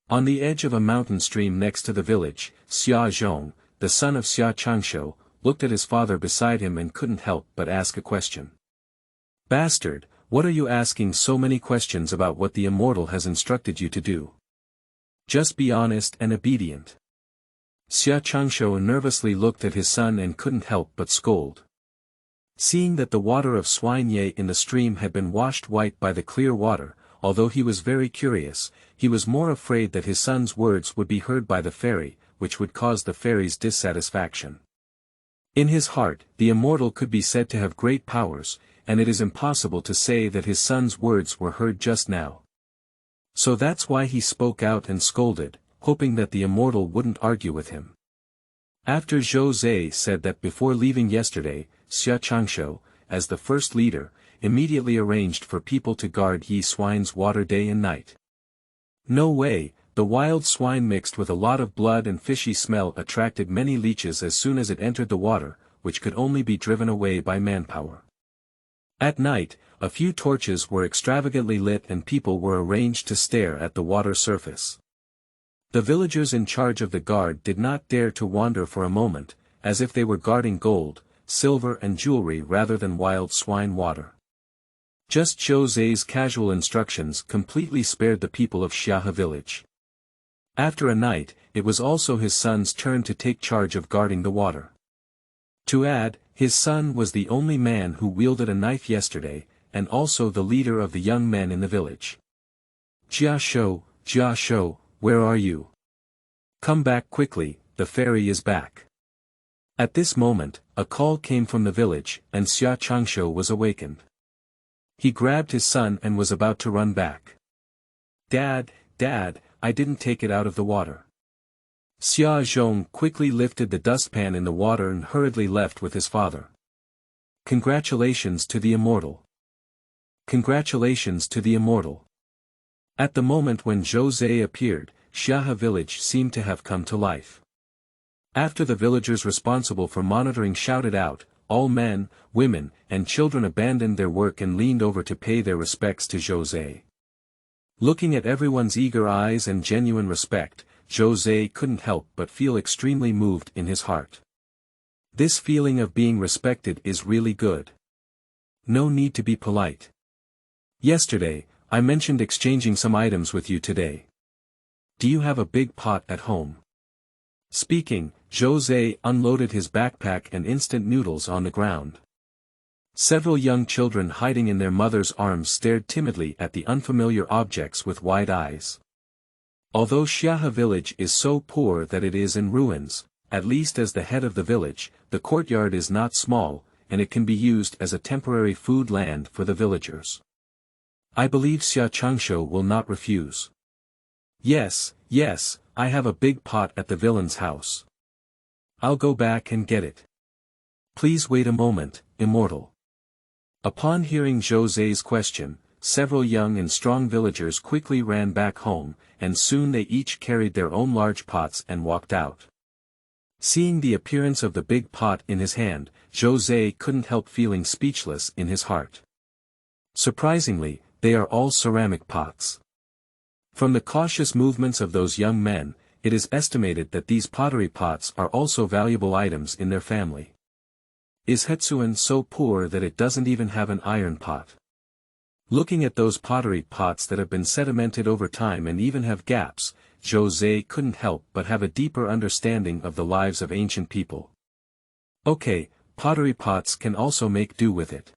On the edge of a mountain stream next to the village, Xia Zhong, the son of Xia Changshou, looked at his father beside him and couldn't help but ask a question. Bastard, what are you asking so many questions about what the immortal has instructed you to do? Just be honest and obedient. Xia Changshou nervously looked at his son and couldn't help but scold. Seeing that the water of swine ye in the stream had been washed white by the clear water, although he was very curious, he was more afraid that his son's words would be heard by the fairy, which would cause the fairy's dissatisfaction. In his heart, the immortal could be said to have great powers, and it is impossible to say that his son's words were heard just now. So that's why he spoke out and scolded, hoping that the immortal wouldn't argue with him. After Zhou Ze said that before leaving yesterday, Xia Changshou, as the first leader, immediately arranged for people to guard Yi swine's water day and night. No way, the wild swine mixed with a lot of blood and fishy smell attracted many leeches as soon as it entered the water, which could only be driven away by manpower. At night, a few torches were extravagantly lit and people were arranged to stare at the water surface. The villagers in charge of the guard did not dare to wander for a moment, as if they were guarding gold, silver and jewelry rather than wild swine water. Just Zhou Ze's casual instructions completely spared the people of Xiahe village. After a night, it was also his son's turn to take charge of guarding the water. To add, his son was the only man who wielded a knife yesterday, and also the leader of the young men in the village. Jia Shou, where are you? Come back quickly, the fairy is back. At this moment, a call came from the village, and Xia Changshou was awakened. He grabbed his son and was about to run back. Dad, I didn't take it out of the water. Xia Zhong quickly lifted the dustpan in the water and hurriedly left with his father. Congratulations to the immortal. Congratulations to the immortal. At the moment when Zhou Ze appeared, Xiahe village seemed to have come to life. After the villagers responsible for monitoring shouted out, all men, women, and children abandoned their work and leaned over to pay their respects to Zhou Ze. Looking at everyone's eager eyes and genuine respect, Zhou Ze couldn't help but feel extremely moved in his heart. This feeling of being respected is really good. No need to be polite. Yesterday, I mentioned exchanging some items with you today. Do you have a big pot at home? Speaking, Zhou Ze unloaded his backpack and instant noodles on the ground. Several young children hiding in their mother's arms stared timidly at the unfamiliar objects with wide eyes. Although Xiahe village is so poor that it is in ruins, at least as the head of the village, the courtyard is not small, and it can be used as a temporary food land for the villagers. I believe Xia Changshu will not refuse. Yes, I have a big pot at the villain's house. I'll go back and get it. Please wait a moment, immortal. Upon hearing Zhou Ze's question, several young and strong villagers quickly ran back home, and soon they each carried their own large pots and walked out. Seeing the appearance of the big pot in his hand, Zhou Ze couldn't help feeling speechless in his heart. Surprisingly, they are all ceramic pots. From the cautious movements of those young men, it is estimated that these pottery pots are also valuable items in their family. Is Hetsuan so poor that it doesn't even have an iron pot? Looking at those pottery pots that have been sedimented over time and even have gaps, Zhou Ze couldn't help but have a deeper understanding of the lives of ancient people. Okay, pottery pots can also make do with it.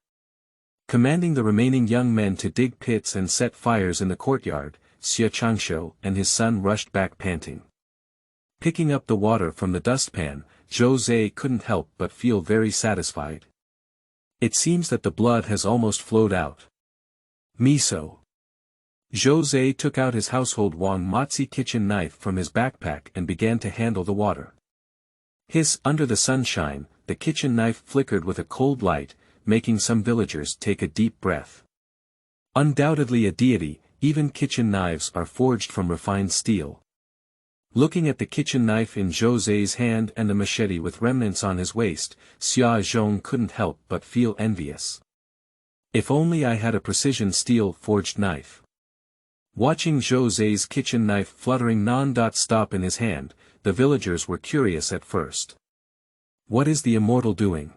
Commanding the remaining young men to dig pits and set fires in the courtyard, Xia Changshu and his son rushed back panting. Picking up the water from the dustpan, Zhou Ze couldn't help but feel very satisfied. It seems that the blood has almost flowed out. Miso. Zhou Ze took out his household Wang Matzi kitchen knife from his backpack and began to handle the water. Under the sunshine, the kitchen knife flickered with a cold light, making some villagers take a deep breath. Undoubtedly a deity, even kitchen knives are forged from refined steel. Looking at the kitchen knife in Zhou Ze's hand and the machete with remnants on his waist, Xia Zhong couldn't help but feel envious. If only I had a precision steel forged knife. Watching Zhou Ze's kitchen knife fluttering non-stop in his hand, the villagers were curious at first. What is the immortal doing?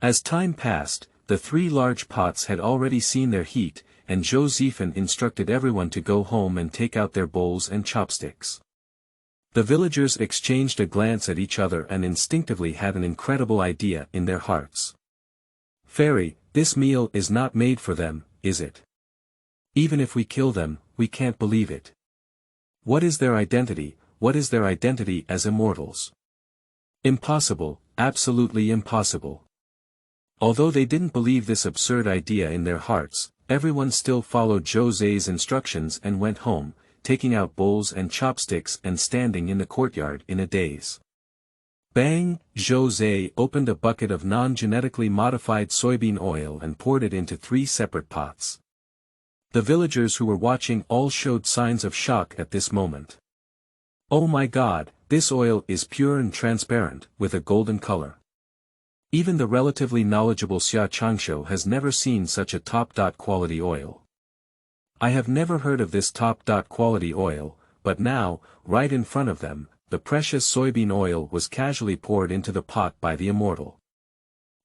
As time passed, the three large pots had already seen their heat, and Zhou Zifen instructed everyone to go home and take out their bowls and chopsticks. The villagers exchanged a glance at each other and instinctively had an incredible idea in their hearts. Fairy, this meal is not made for them, is it? Even if we kill them, we can't believe it. What is their identity? What is their identity as immortals? Impossible, absolutely impossible. Although they didn't believe this absurd idea in their hearts, everyone still followed Zhou Ze's instructions and went home, taking out bowls and chopsticks and standing in the courtyard in a daze. Bang! Zhou Ze opened a bucket of non-genetically modified soybean oil and poured it into 3 separate pots. The villagers who were watching all showed signs of shock at this moment. Oh my God, this oil is pure and transparent, with a golden color. Even the relatively knowledgeable Xia Changshu has never seen such a top-quality oil. I have never heard of this top-quality oil, but now, right in front of them, the precious soybean oil was casually poured into the pot by the immortal.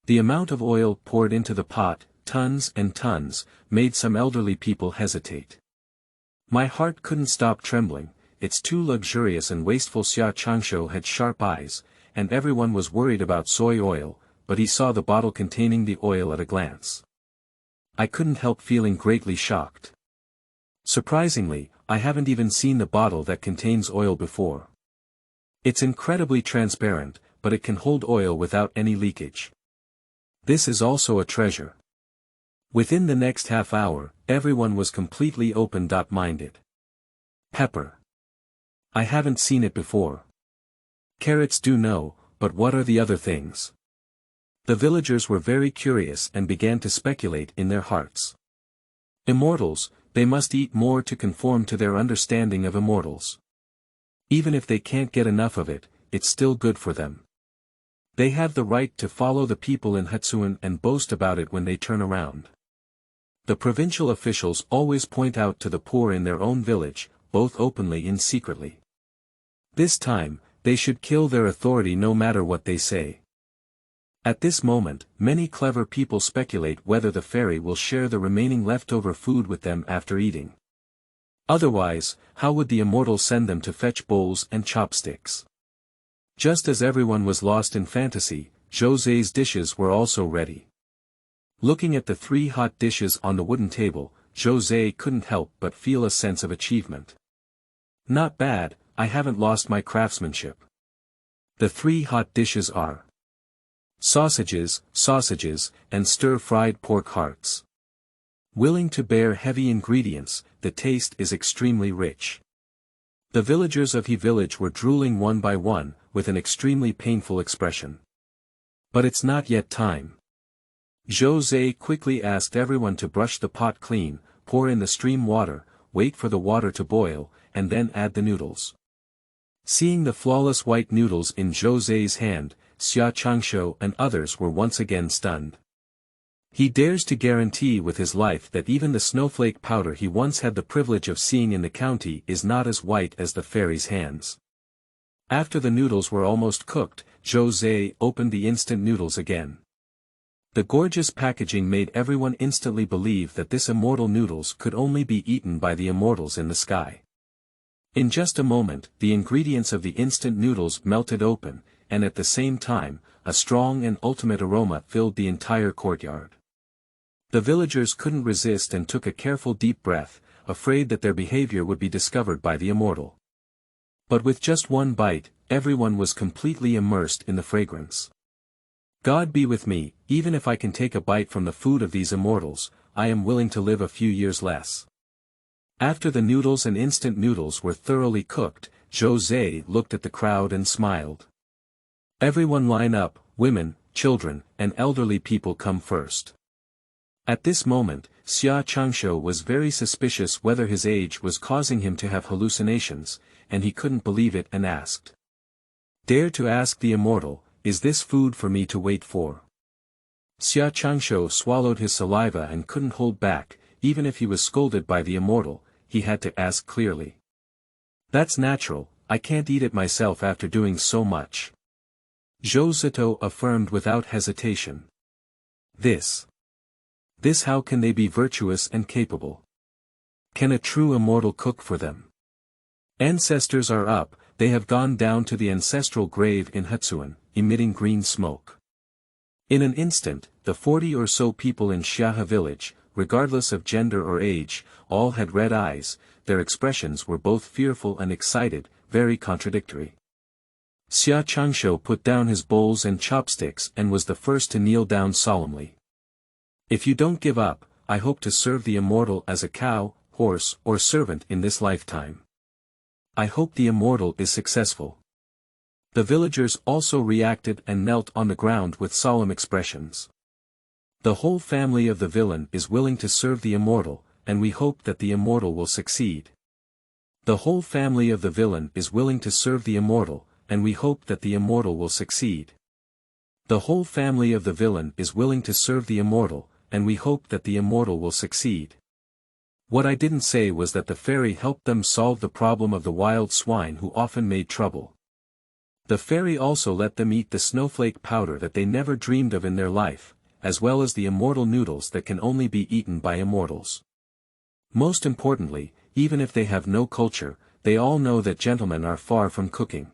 The amount of oil poured into the pot, tons and tons, made some elderly people hesitate. My heart couldn't stop trembling, it's too luxurious and wasteful. Xia Changshu had sharp eyes, and everyone was worried about soy oil, but he saw the bottle containing the oil at a glance. I couldn't help feeling greatly shocked. Surprisingly, I haven't even seen the bottle that contains oil before. It's incredibly transparent, but it can hold oil without any leakage. This is also a treasure. Within the next half hour, everyone was completely open-minded. Pepper. I haven't seen it before. Carrots do know, but what are the other things? The villagers were very curious and began to speculate in their hearts. Immortals, they must eat more to conform to their understanding of immortals. Even if they can't get enough of it, it's still good for them. They have the right to follow the people in Hutsuan and boast about it when they turn around. The provincial officials always point out to the poor in their own village, both openly and secretly. This time, they should kill their authority no matter what they say. At this moment, many clever people speculate whether the fairy will share the remaining leftover food with them after eating. Otherwise, how would the immortal send them to fetch bowls and chopsticks? Just as everyone was lost in fantasy, Zhou Ze's dishes were also ready. Looking at the 3 hot dishes on the wooden table, Zhou Ze couldn't help but feel a sense of achievement. Not bad, I haven't lost my craftsmanship. The 3 hot dishes are sausages, and stir-fried pork hearts. Willing to bear heavy ingredients, the taste is extremely rich. The villagers of He village were drooling one by one, with an extremely painful expression. But it's not yet time. Zhou Ze quickly asked everyone to brush the pot clean, pour in the stream water, wait for the water to boil, and then add the noodles. Seeing the flawless white noodles in Zhou Ze's hand, Xia Changshou and others were once again stunned. He dares to guarantee with his life that even the snowflake powder he once had the privilege of seeing in the county is not as white as the fairy's hands. After the noodles were almost cooked, Zhou Ze opened the instant noodles again. The gorgeous packaging made everyone instantly believe that this immortal noodles could only be eaten by the immortals in the sky. In just a moment, the ingredients of the instant noodles melted open, and at the same time, a strong and ultimate aroma filled the entire courtyard. The villagers couldn't resist and took a careful deep breath, afraid that their behavior would be discovered by the immortal. But with just one bite, everyone was completely immersed in the fragrance. God be with me, even if I can take a bite from the food of these immortals, I am willing to live a few years less. After the noodles and instant noodles were thoroughly cooked, Zhou Ze looked at the crowd and smiled. Everyone line up, women, children, and elderly people come first. At this moment, Xia Changshou was very suspicious whether his age was causing him to have hallucinations, and he couldn't believe it and asked. Dare to ask the immortal, is this food for me to wait for? Xia Changshou swallowed his saliva and couldn't hold back, even if he was scolded by the immortal, he had to ask clearly. That's natural, I can't eat it myself after doing so much. Zhou Ze affirmed without hesitation. This how can they be virtuous and capable? Can a true immortal cook for them? Ancestors are up, they have gone down to the ancestral grave in Hutsuan, emitting green smoke. In an instant, the 40 or so people in Xia village, regardless of gender or age, all had red eyes, their expressions were both fearful and excited, very contradictory. Xia Changshou put down his bowls and chopsticks and was the first to kneel down solemnly. If you don't give up, I hope to serve the immortal as a cow, horse, or servant in this lifetime. I hope the immortal is successful. The villagers also reacted and knelt on the ground with solemn expressions. The whole family of the villain is willing to serve the immortal, and we hope that the immortal will succeed. The whole family of the villain is willing to serve the immortal, and we hope that the immortal will succeed. The whole family of the villain is willing to serve the immortal, and we hope that the immortal will succeed. What I didn't say was that the fairy helped them solve the problem of the wild swine who often made trouble. The fairy also let them eat the snowflake powder that they never dreamed of in their life, as well as the immortal noodles that can only be eaten by immortals. Most importantly, even if they have no culture, they all know that gentlemen are far from cooking.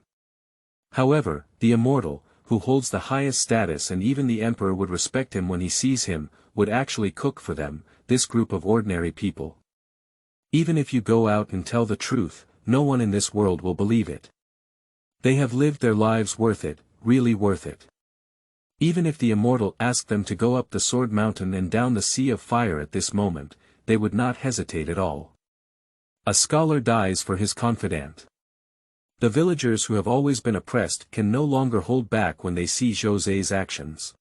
However, the immortal, who holds the highest status and even the emperor would respect him when he sees him, would actually cook for them, this group of ordinary people. Even if you go out and tell the truth, no one in this world will believe it. They have lived their lives worth it, really worth it. Even if the immortal asked them to go up the Sword Mountain and down the Sea of Fire at this moment, they would not hesitate at all. A scholar dies for his confidant. The villagers who have always been oppressed can no longer hold back when they see Zhou Ze's actions.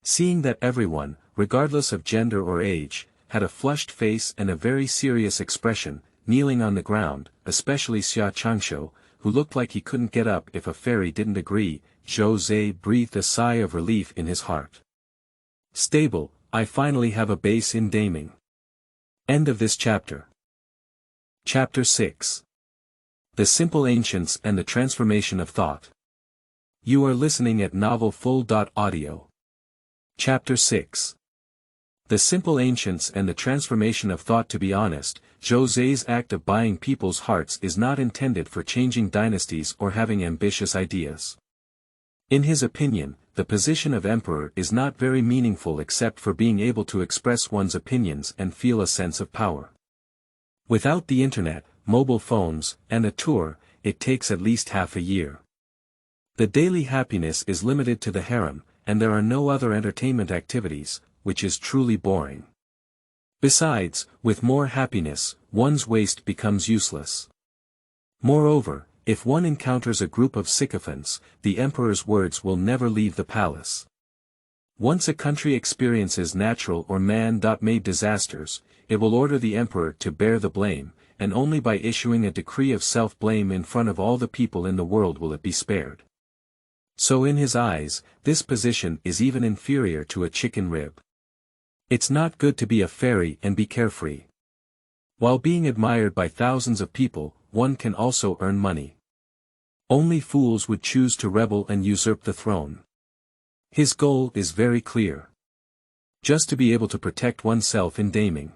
Seeing that everyone, regardless of gender or age, had a flushed face and a very serious expression, kneeling on the ground, especially Xia Changshu, who looked like he couldn't get up if a fairy didn't agree. Zhou Ze breathed a sigh of relief in his heart. Stable, I finally have a base in Daming. End of this chapter. Chapter 6. The Simple Ancients and the Transformation of Thought. You are listening at novelfull.audio. Chapter 6. The Simple Ancients and the Transformation of Thought. To be honest, Zhou Ze's act of buying people's hearts is not intended for changing dynasties or having ambitious ideas. In his opinion, the position of emperor is not very meaningful except for being able to express one's opinions and feel a sense of power. Without the internet, mobile phones, and a tour, it takes at least half a year. The daily happiness is limited to the harem, and there are no other entertainment activities, which is truly boring. Besides, with more happiness, one's waste becomes useless. Moreover, if one encounters a group of sycophants, the emperor's words will never leave the palace. Once a country experiences natural or man-made disasters, it will order the emperor to bear the blame, and only by issuing a decree of self-blame in front of all the people in the world will it be spared. So in his eyes, this position is even inferior to a chicken rib. It's not good to be a fairy and be carefree. While being admired by thousands of people, one can also earn money. Only fools would choose to rebel and usurp the throne. His goal is very clear. Just to be able to protect oneself in Daming.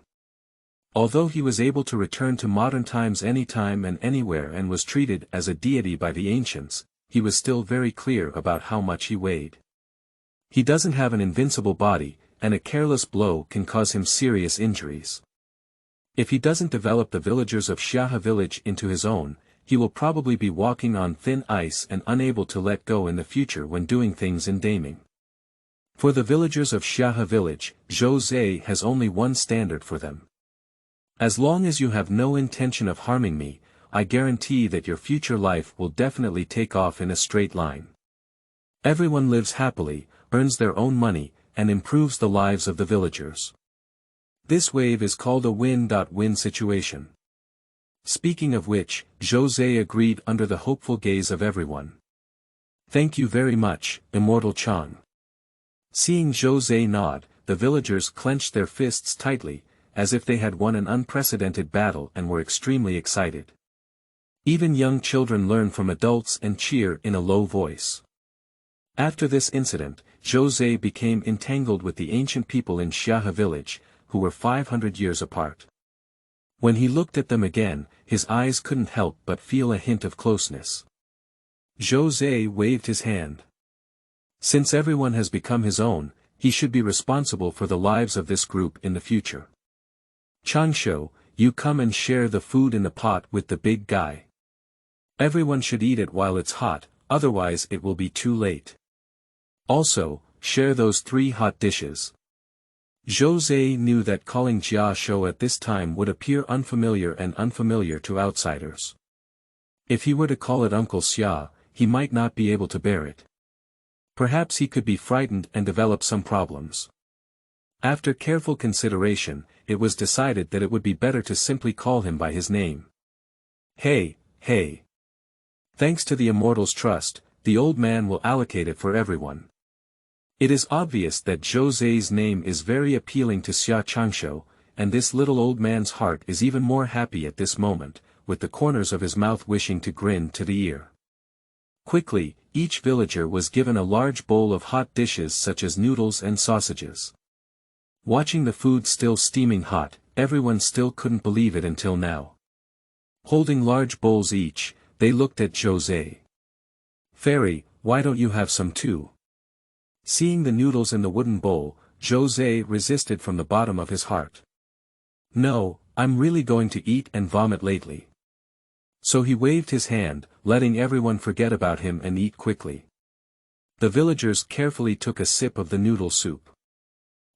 Although he was able to return to modern times anytime and anywhere and was treated as a deity by the ancients, he was still very clear about how much he weighed. He doesn't have an invincible body, and a careless blow can cause him serious injuries. If he doesn't develop the villagers of Xiahe village into his own, he will probably be walking on thin ice and unable to let go in the future when doing things in Daming. For the villagers of Xiahe village, Zhou Ze has only one standard for them. As long as you have no intention of harming me, I guarantee that your future life will definitely take off in a straight line. Everyone lives happily, earns their own money, and improves the lives of the villagers. This wave is called a win-win situation. Speaking of which, Zhou Ze agreed under the hopeful gaze of everyone. Thank you very much, Immortal Chang. Seeing Zhou Ze nod, the villagers clenched their fists tightly, as if they had won an unprecedented battle and were extremely excited. Even young children learn from adults and cheer in a low voice. After this incident, Zhou Ze became entangled with the ancient people in Xiahe village, who were 500 years apart. When he looked at them again, his eyes couldn't help but feel a hint of closeness. Zhou Ze waved his hand. Since everyone has become his own, he should be responsible for the lives of this group in the future. Changshu, you come and share the food in the pot with the big guy. Everyone should eat it while it's hot, otherwise it will be too late. Also, share those 3 hot dishes. Zhou Ze knew that calling Jia Shou at this time would appear unfamiliar to outsiders. If he were to call it Uncle Xia, he might not be able to bear it. Perhaps he could be frightened and develop some problems. After careful consideration, it was decided that it would be better to simply call him by his name. Hey. Thanks to the Immortal's trust, the old man will allocate it for everyone. It is obvious that Zhou Ze's name is very appealing to Xia Changshu, and this little old man's heart is even more happy at this moment, with the corners of his mouth wishing to grin to the ear. Quickly, each villager was given a large bowl of hot dishes such as noodles and sausages. Watching the food still steaming hot, everyone still couldn't believe it until now. Holding large bowls each, they looked at Zhou Ze. Fairy, why don't you have some too? Seeing the noodles in the wooden bowl, Zhou Ze resisted from the bottom of his heart. No, I'm really going to eat and vomit lately. So he waved his hand, letting everyone forget about him and eat quickly. The villagers carefully took a sip of the noodle soup.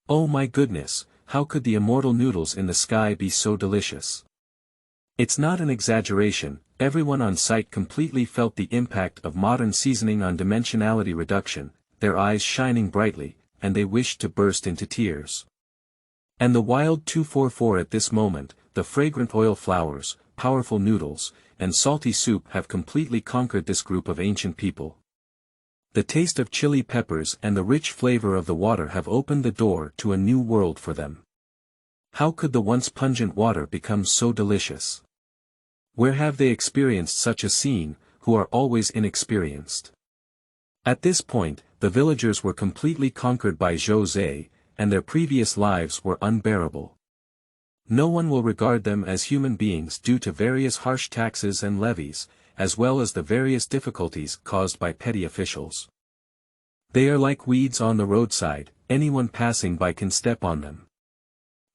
Oh my goodness, how could the immortal noodles in the sky be so delicious? It's not an exaggeration, everyone on site completely felt the impact of modern seasoning on dimensionality reduction, their eyes shining brightly, and they wished to burst into tears. And the wild 244 at this moment, the fragrant oil flowers, powerful noodles, and salty soup have completely conquered this group of ancient people. The taste of chili peppers and the rich flavor of the water have opened the door to a new world for them. How could the once pungent water become so delicious? Where have they experienced such a scene, who are always inexperienced? At this point, the villagers were completely conquered by Zhou Ze, and their previous lives were unbearable. No one will regard them as human beings due to various harsh taxes and levies, as well as the various difficulties caused by petty officials. They are like weeds on the roadside, anyone passing by can step on them.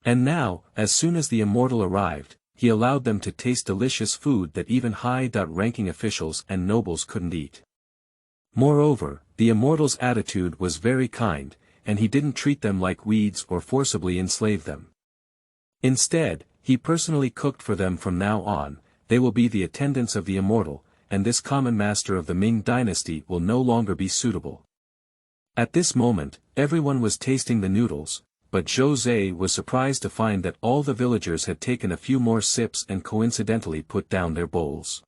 And now, as soon as the immortal arrived, he allowed them to taste delicious food that even high-ranking officials and nobles couldn't eat. Moreover, the immortal's attitude was very kind, and he didn't treat them like weeds or forcibly enslave them. Instead, he personally cooked for them. From now on, they will be the attendants of the immortal, and this common master of the Ming Dynasty will no longer be suitable. At this moment, everyone was tasting the noodles, but Zhou Ze was surprised to find that all the villagers had taken a few more sips and coincidentally put down their bowls.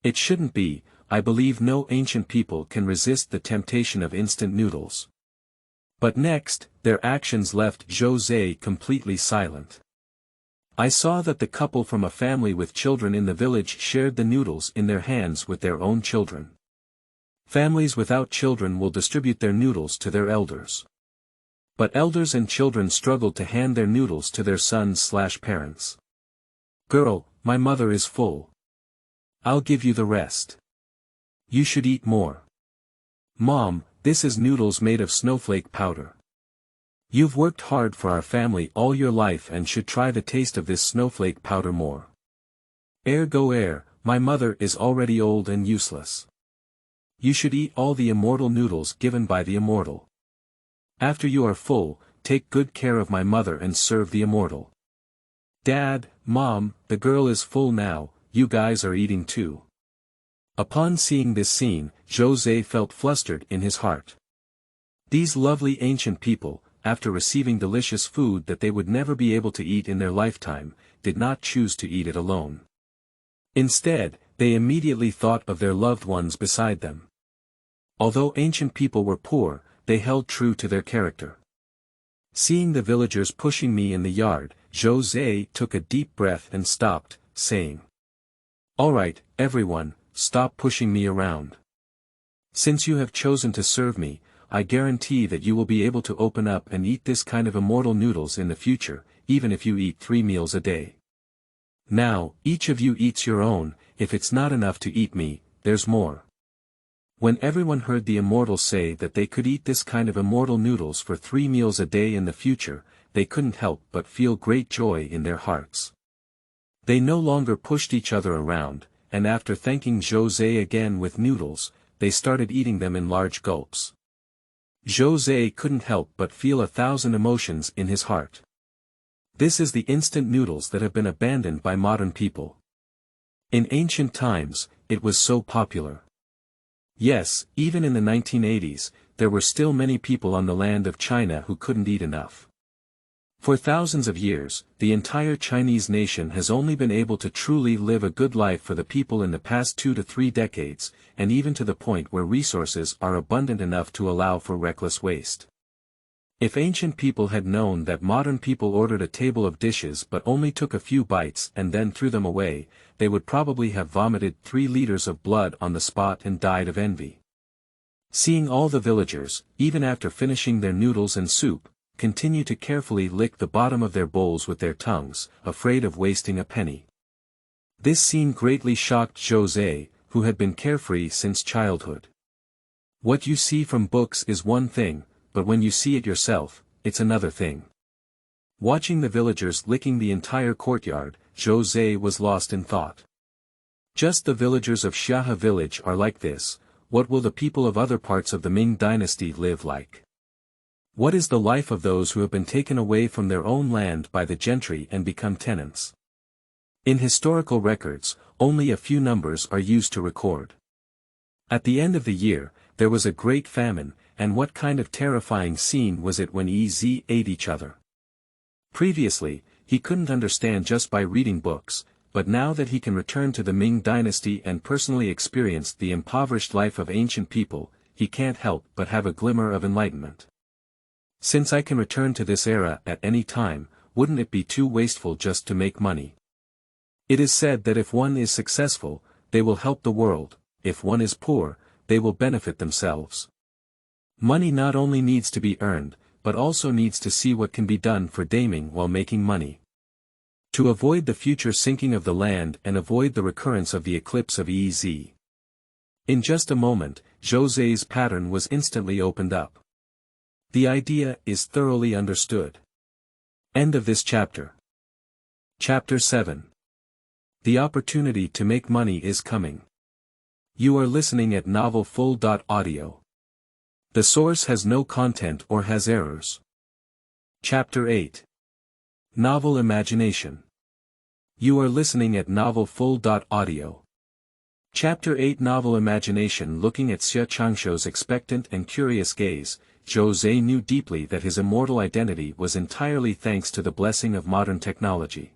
It shouldn't be. I believe no ancient people can resist the temptation of instant noodles. But next, their actions left Zhou Ze completely silent. I saw that the couple from a family with children in the village shared the noodles in their hands with their own children. Families without children will distribute their noodles to their elders. But elders and children struggled to hand their noodles to their sons/parents. "Girl, my mother is full. I'll give you the rest. You should eat more." "Mom, this is noodles made of snowflake powder. You've worked hard for our family all your life and should try the taste of this snowflake powder more." "Ergo, my mother is already old and useless. You should eat all the immortal noodles given by the immortal. After you are full, take good care of my mother and serve the immortal." "Dad, Mom, the girl is full now, you guys are eating too." Upon seeing this scene, Zhou Ze felt flustered in his heart. These lovely ancient people, after receiving delicious food that they would never be able to eat in their lifetime, did not choose to eat it alone. Instead, they immediately thought of their loved ones beside them. Although ancient people were poor, they held true to their character. Seeing the villagers pushing me in the yard, Zhou Ze took a deep breath and stopped, saying, "All right, everyone, stop pushing me around. Since you have chosen to serve me, I guarantee that you will be able to open up and eat this kind of immortal noodles in the future, even if you eat 3 meals a day. Now, each of you eats your own. If it's not enough to eat me, there's more." When everyone heard the immortal say that they could eat this kind of immortal noodles for 3 meals a day in the future, they couldn't help but feel great joy in their hearts. They no longer pushed each other around, and after thanking Zhou Ze again with noodles, they started eating them in large gulps. Zhou Ze couldn't help but feel 1,000 emotions in his heart. This is the instant noodles that have been abandoned by modern people. In ancient times, it was so popular. Yes, even in the 1980s, there were still many people on the land of China who couldn't eat enough. For thousands of years, the entire Chinese nation has only been able to truly live a good life for the people in the past 2 to 3 decades, and even to the point where resources are abundant enough to allow for reckless waste. If ancient people had known that modern people ordered a table of dishes but only took a few bites and then threw them away, they would probably have vomited 3 liters of blood on the spot and died of envy. Seeing all the villagers, even after finishing their noodles and soup, continue to carefully lick the bottom of their bowls with their tongues, afraid of wasting a penny. This scene greatly shocked Zhou Ze, who had been carefree since childhood. What you see from books is one thing, but when you see it yourself, it's another thing. Watching the villagers licking the entire courtyard, Zhou Ze was lost in thought. Just the villagers of Xiahe village are like this, what will the people of other parts of the Ming Dynasty live like? What is the life of those who have been taken away from their own land by the gentry and become tenants? In historical records, only a few numbers are used to record. At the end of the year, there was a great famine, and what kind of terrifying scene was it when EZ ate each other? Previously, he couldn't understand just by reading books, but now that he can return to the Ming Dynasty and personally experience the impoverished life of ancient people, he can't help but have a glimmer of enlightenment. Since I can return to this era at any time, wouldn't it be too wasteful just to make money? It is said that if one is successful, they will help the world, if one is poor, they will benefit themselves. Money not only needs to be earned, but also needs to see what can be done for Daming while making money. To avoid the future sinking of the land and avoid the recurrence of the eclipse of Ez. In just a moment, Zhou Ze's pattern was instantly opened up. The idea is thoroughly understood. End of this chapter. Chapter 7. The opportunity to make money is coming. You are listening at novelfull.audio. The source has no content or has errors. Chapter 8. Novel Imagination. You are listening at novelfull.audio. Chapter 8 Novel Imagination. Looking at Xia Changshuo's expectant and curious gaze, Zhou Ze knew deeply that his immortal identity was entirely thanks to the blessing of modern technology.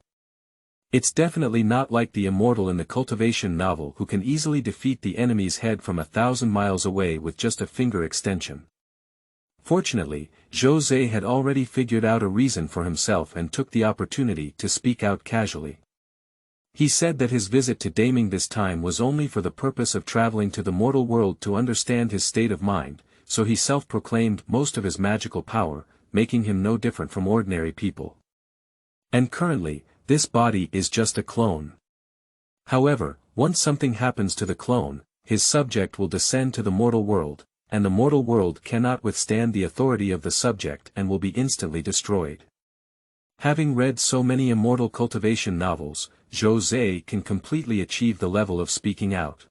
It's definitely not like the immortal in the cultivation novel who can easily defeat the enemy's head from 1,000 miles away with just a finger extension. Fortunately, Zhou Ze had already figured out a reason for himself and took the opportunity to speak out casually. He said that his visit to Daming this time was only for the purpose of traveling to the mortal world to understand his state of mind, so he self-proclaimed most of his magical power, making him no different from ordinary people. And currently, this body is just a clone. However, once something happens to the clone, his subject will descend to the mortal world, and the mortal world cannot withstand the authority of the subject and will be instantly destroyed. Having read so many immortal cultivation novels, Zhou Ze can completely achieve the level of speaking out.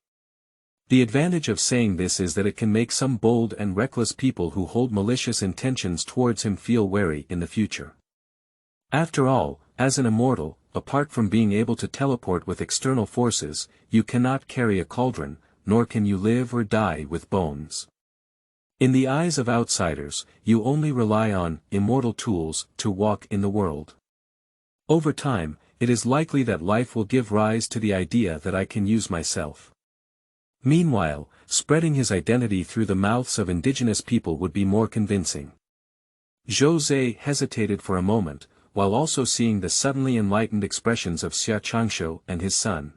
The advantage of saying this is that it can make some bold and reckless people who hold malicious intentions towards him feel wary in the future. After all, as an immortal, apart from being able to teleport with external forces, you cannot carry a cauldron, nor can you live or die with bones. In the eyes of outsiders, you only rely on immortal tools to walk in the world. Over time, it is likely that life will give rise to the idea that I can use myself. Meanwhile, spreading his identity through the mouths of indigenous people would be more convincing. Zhou Ze hesitated for a moment, while also seeing the suddenly enlightened expressions of Xia Changshuo and his son.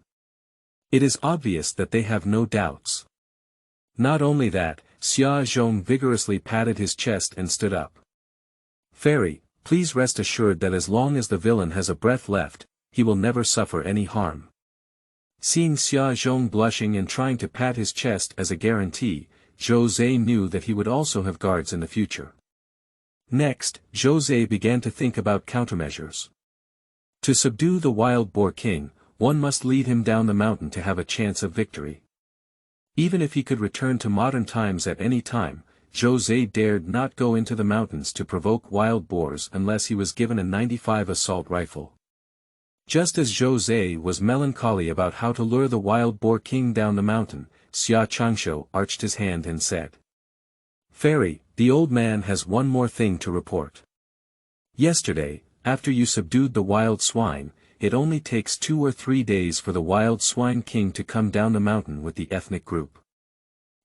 It is obvious that they have no doubts. Not only that, Xia Zhong vigorously patted his chest and stood up. Fairy, please rest assured that as long as the villain has a breath left, he will never suffer any harm. Seeing Xia Zhong blushing and trying to pat his chest as a guarantee, Zhou Ze knew that he would also have guards in the future. Next, Zhou Ze began to think about countermeasures. To subdue the wild boar king, one must lead him down the mountain to have a chance of victory. Even if he could return to modern times at any time, Zhou Ze dared not go into the mountains to provoke wild boars unless he was given a 95 assault rifle. Just as Zhou Ze was melancholy about how to lure the wild boar king down the mountain, Xia Changshuo arched his hand and said, "Fairy, the old man has one more thing to report. Yesterday, after you subdued the wild swine, it only takes 2 or 3 days for the wild swine king to come down the mountain with the ethnic group.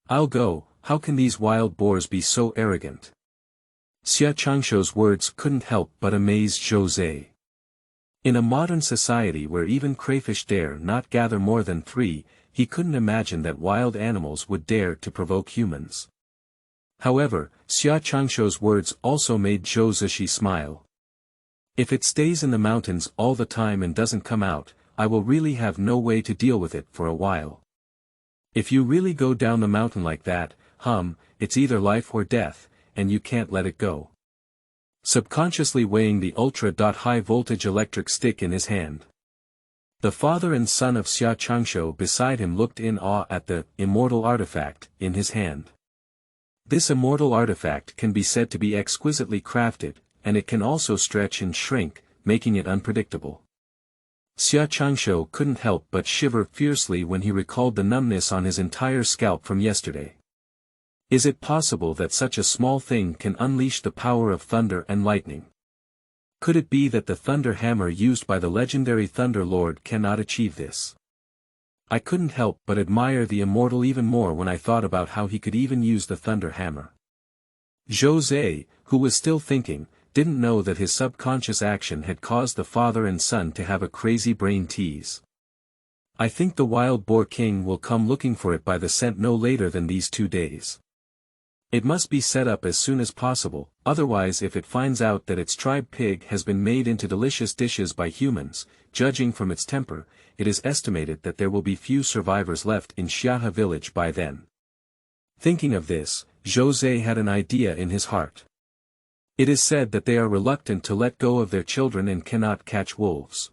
I'll go, how can these wild boars be so arrogant?" Xia Changshuo's words couldn't help but amaze Zhou Ze. In a modern society where even crayfish dare not gather more than 3, he couldn't imagine that wild animals would dare to provoke humans. However, Xia Changshuo's words also made Zhou Ze smile. If it stays in the mountains all the time and doesn't come out, I will really have no way to deal with it for a while. If you really go down the mountain like that, it's either life or death, and you can't let it go. Subconsciously weighing the ultra-high voltage electric stick in his hand. The father and son of Xia Changshuo beside him looked in awe at the immortal artifact in his hand. This immortal artifact can be said to be exquisitely crafted, and it can also stretch and shrink, making it unpredictable. Xia Changshuo couldn't help but shiver fiercely when he recalled the numbness on his entire scalp from yesterday. Is it possible that such a small thing can unleash the power of thunder and lightning? Could it be that the thunder hammer used by the legendary Thunder Lord cannot achieve this? I couldn't help but admire the immortal even more when I thought about how he could even use the thunder hammer. Zhou Ze, who was still thinking, didn't know that his subconscious action had caused the father and son to have a crazy brain tease. I think the wild boar king will come looking for it by the scent no later than these 2 days. It must be set up as soon as possible, otherwise if it finds out that its tribe pig has been made into delicious dishes by humans, judging from its temper, it is estimated that there will be few survivors left in Xiahe village by then. Thinking of this, Zhou Ze had an idea in his heart. It is said that they are reluctant to let go of their children and cannot catch wolves.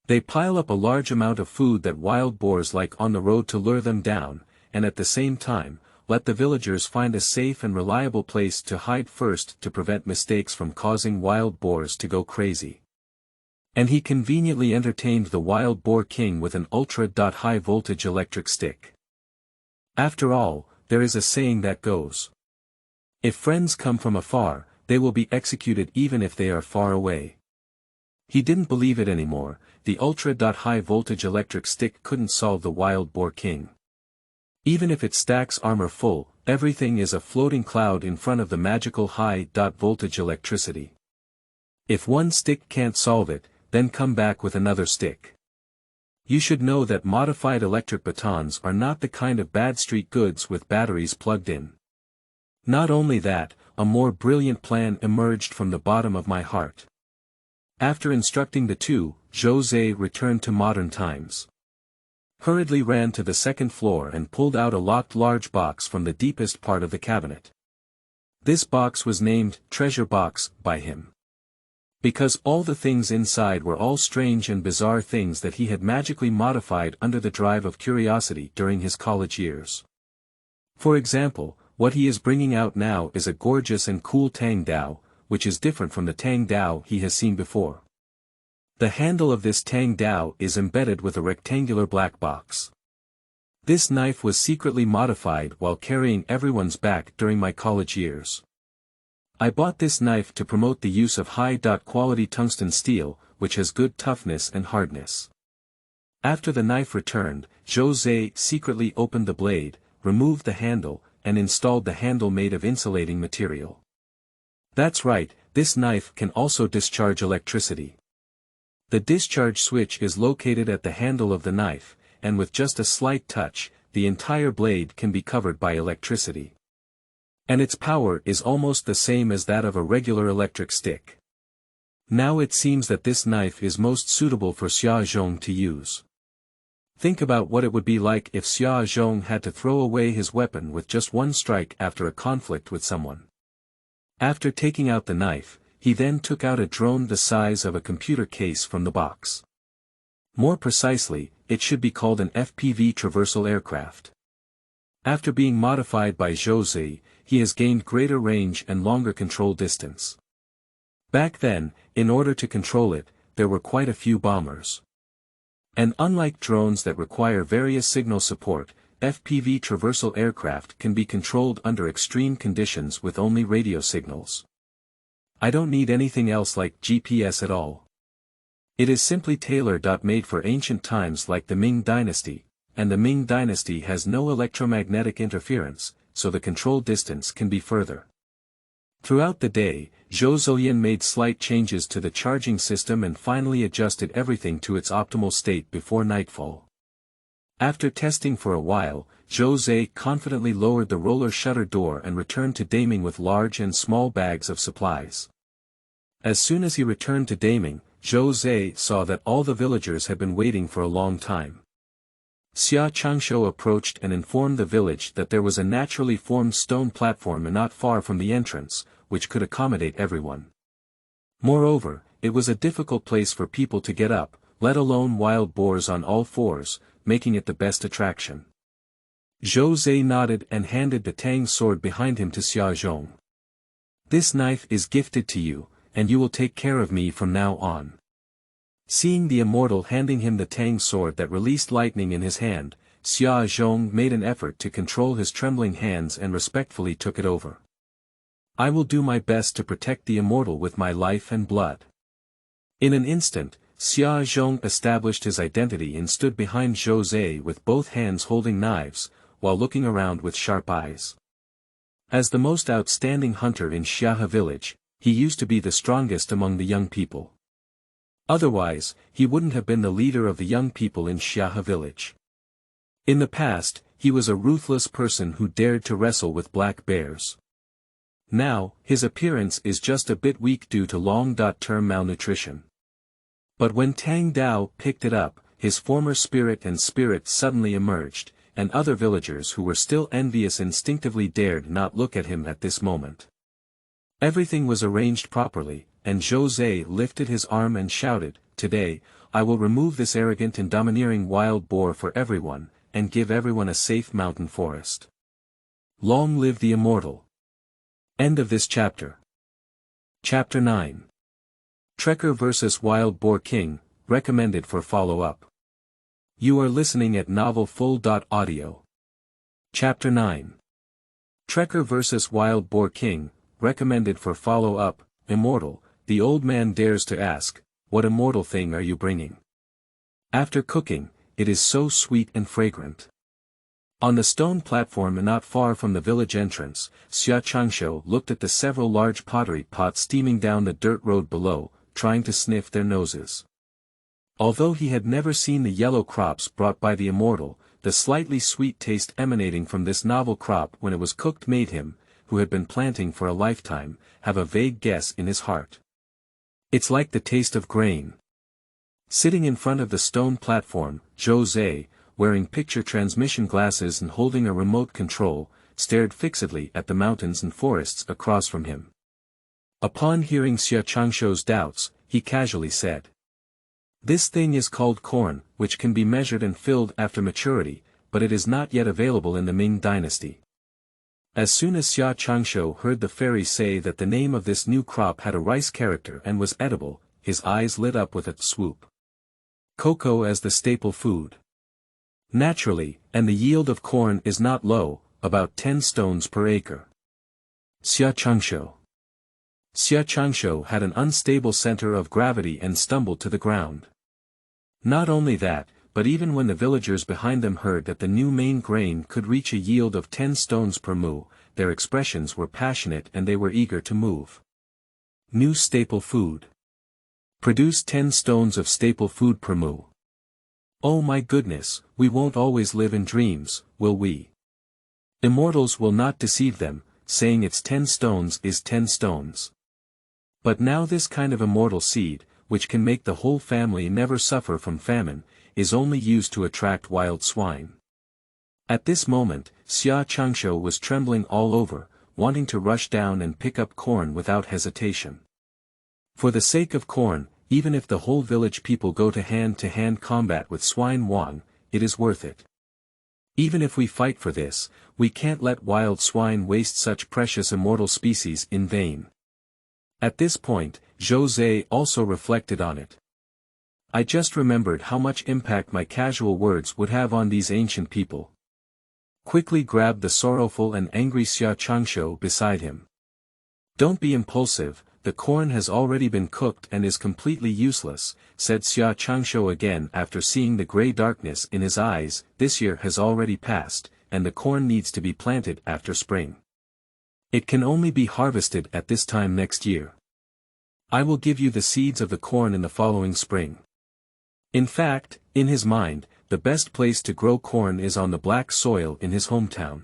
They pile up a large amount of food that wild boars like on the road to lure them down, and at the same time, let the villagers find a safe and reliable place to hide first to prevent mistakes from causing wild boars to go crazy. And he conveniently entertained the wild boar king with an ultra-high voltage electric stick. After all, there is a saying that goes, if friends come from afar, they will be executed even if they are far away. He didn't believe it anymore, the ultra-high voltage electric stick couldn't solve the wild boar king. Even if it stacks armor full, everything is a floating cloud in front of the magical high-voltage electricity. If one stick can't solve it, then come back with another stick. You should know that modified electric batons are not the kind of bad street goods with batteries plugged in. Not only that, a more brilliant plan emerged from the bottom of my heart. After instructing the two, Zhou Ze returned to modern times. Hurriedly ran to the second floor and pulled out a locked large box from the deepest part of the cabinet. This box was named Treasure Box by him. Because all the things inside were all strange and bizarre things that he had magically modified under the drive of curiosity during his college years. For example, what he is bringing out now is a gorgeous and cool Tang Dao, which is different from the Tang Dao he has seen before. The handle of this Tang Dao is embedded with a rectangular black box. This knife was secretly modified while carrying everyone's back during my college years. I bought this knife to promote the use of high-quality tungsten steel, which has good toughness and hardness. After the knife returned, Zhou Ze secretly opened the blade, removed the handle, and installed the handle made of insulating material. That's right, this knife can also discharge electricity. The discharge switch is located at the handle of the knife, and with just a slight touch, the entire blade can be covered by electricity. And its power is almost the same as that of a regular electric stick. Now it seems that this knife is most suitable for Xia Zhong to use. Think about what it would be like if Xia Zhong had to throw away his weapon with just one strike after a conflict with someone. After taking out the knife, he then took out a drone the size of a computer case from the box. More precisely, it should be called an FPV traversal aircraft. After being modified by Zhou Ze, he has gained greater range and longer control distance. Back then, in order to control it, there were quite a few bombers. And unlike drones that require various signal support, FPV traversal aircraft can be controlled under extreme conditions with only radio signals. I don't need anything else like GPS at all. It is simply tailor-made for ancient times like the Ming Dynasty, and the Ming Dynasty has no electromagnetic interference, so the control distance can be further. Throughout the day, Zhou Ze made slight changes to the charging system and finally adjusted everything to its optimal state before nightfall. After testing for a while, Zhou Ze confidently lowered the roller shutter door and returned to Daming with large and small bags of supplies. As soon as he returned to Daming, Zhou Ze saw that all the villagers had been waiting for a long time. Xia Changshu approached and informed the village that there was a naturally formed stone platform not far from the entrance, which could accommodate everyone. Moreover, it was a difficult place for people to get up, let alone wild boars on all fours, making it the best attraction. Zhou Ze nodded and handed the Tang sword behind him to Xia Zhong. This knife is gifted to you, and you will take care of me from now on. Seeing the immortal handing him the Tang sword that released lightning in his hand, Xia Zhong made an effort to control his trembling hands and respectfully took it over. I will do my best to protect the immortal with my life and blood. In an instant, Xia Zhong established his identity and stood behind Zhou Ze with both hands holding knives, while looking around with sharp eyes. As the most outstanding hunter in Xiahe village, he used to be the strongest among the young people. Otherwise, he wouldn't have been the leader of the young people in Xiahe village. In the past, he was a ruthless person who dared to wrestle with black bears. Now, his appearance is just a bit weak due to long-term malnutrition. But when Tang Dao picked it up, his former spirit suddenly emerged, and other villagers who were still envious instinctively dared not look at him at this moment. Everything was arranged properly, and Zhou Ze lifted his arm and shouted, "Today, I will remove this arrogant and domineering wild boar for everyone, and give everyone a safe mountain forest. Long live the immortal." End of this chapter. Chapter 9. Trekker vs. Wild Boar King, recommended for follow-up. You are listening at novelfull.audio. Chapter 9. Trekker vs. Wild Boar King, recommended for follow-up. Immortal, the old man dares to ask, "What immortal thing are you bringing?" After cooking, it is so sweet and fragrant. On the stone platform not far from the village entrance, Xia Changshu looked at the several large pottery pots steaming down the dirt road below, trying to sniff their noses. Although he had never seen the yellow crops brought by the immortal, the slightly sweet taste emanating from this novel crop when it was cooked made him, who had been planting for a lifetime, have a vague guess in his heart. It's like the taste of grain. Sitting in front of the stone platform, Zhou Ze, wearing picture transmission glasses and holding a remote control, stared fixedly at the mountains and forests across from him. Upon hearing Xia Changshu's doubts, he casually said, "This thing is called corn, which can be measured and filled after maturity, but it is not yet available in the Ming Dynasty." As soon as Xia Changshu heard the fairy say that the name of this new crop had a rice character and was edible, his eyes lit up with a swoop. Cocoa as the staple food. Naturally, and the yield of corn is not low, about 10 stones per acre. Xia Changshu. Xia Changshu had an unstable center of gravity and stumbled to the ground. Not only that, but even when the villagers behind them heard that the new main grain could reach a yield of 10 stones per mu, their expressions were passionate and they were eager to move. New staple food. Produce 10 stones of staple food per mu. Oh my goodness, we won't always live in dreams, will we? Immortals will not deceive them, saying it's 10 stones is 10 stones. But now this kind of immortal seed, which can make the whole family never suffer from famine, is only used to attract wild swine. At this moment, Xia Changshu was trembling all over, wanting to rush down and pick up corn without hesitation. For the sake of corn, even if the whole village people go to hand combat with swine Wang, it is worth it. Even if we fight for this, we can't let wild swine waste such precious immortal species in vain. At this point, Zhou Ze also reflected on it. I just remembered how much impact my casual words would have on these ancient people. Quickly grabbed the sorrowful and angry Xia Changshu beside him. Don't be impulsive, the corn has already been cooked and is completely useless, said Xia Changshu again after seeing the grey darkness in his eyes. This year has already passed, and the corn needs to be planted after spring. It can only be harvested at this time next year. I will give you the seeds of the corn in the following spring. In fact, in his mind, the best place to grow corn is on the black soil in his hometown.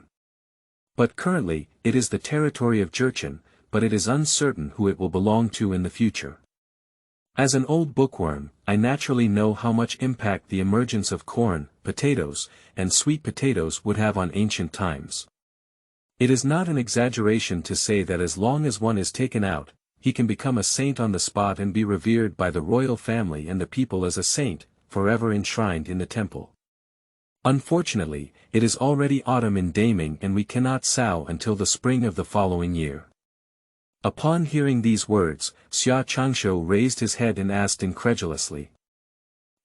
But currently, it is the territory of Jurchen, but it is uncertain who it will belong to in the future. As an old bookworm, I naturally know how much impact the emergence of corn, potatoes, and sweet potatoes would have on ancient times. It is not an exaggeration to say that as long as one is taken out, he can become a saint on the spot and be revered by the royal family and the people as a saint, forever enshrined in the temple. Unfortunately, it is already autumn in Daming and we cannot sow until the spring of the following year. Upon hearing these words, Xia Changshu raised his head and asked incredulously.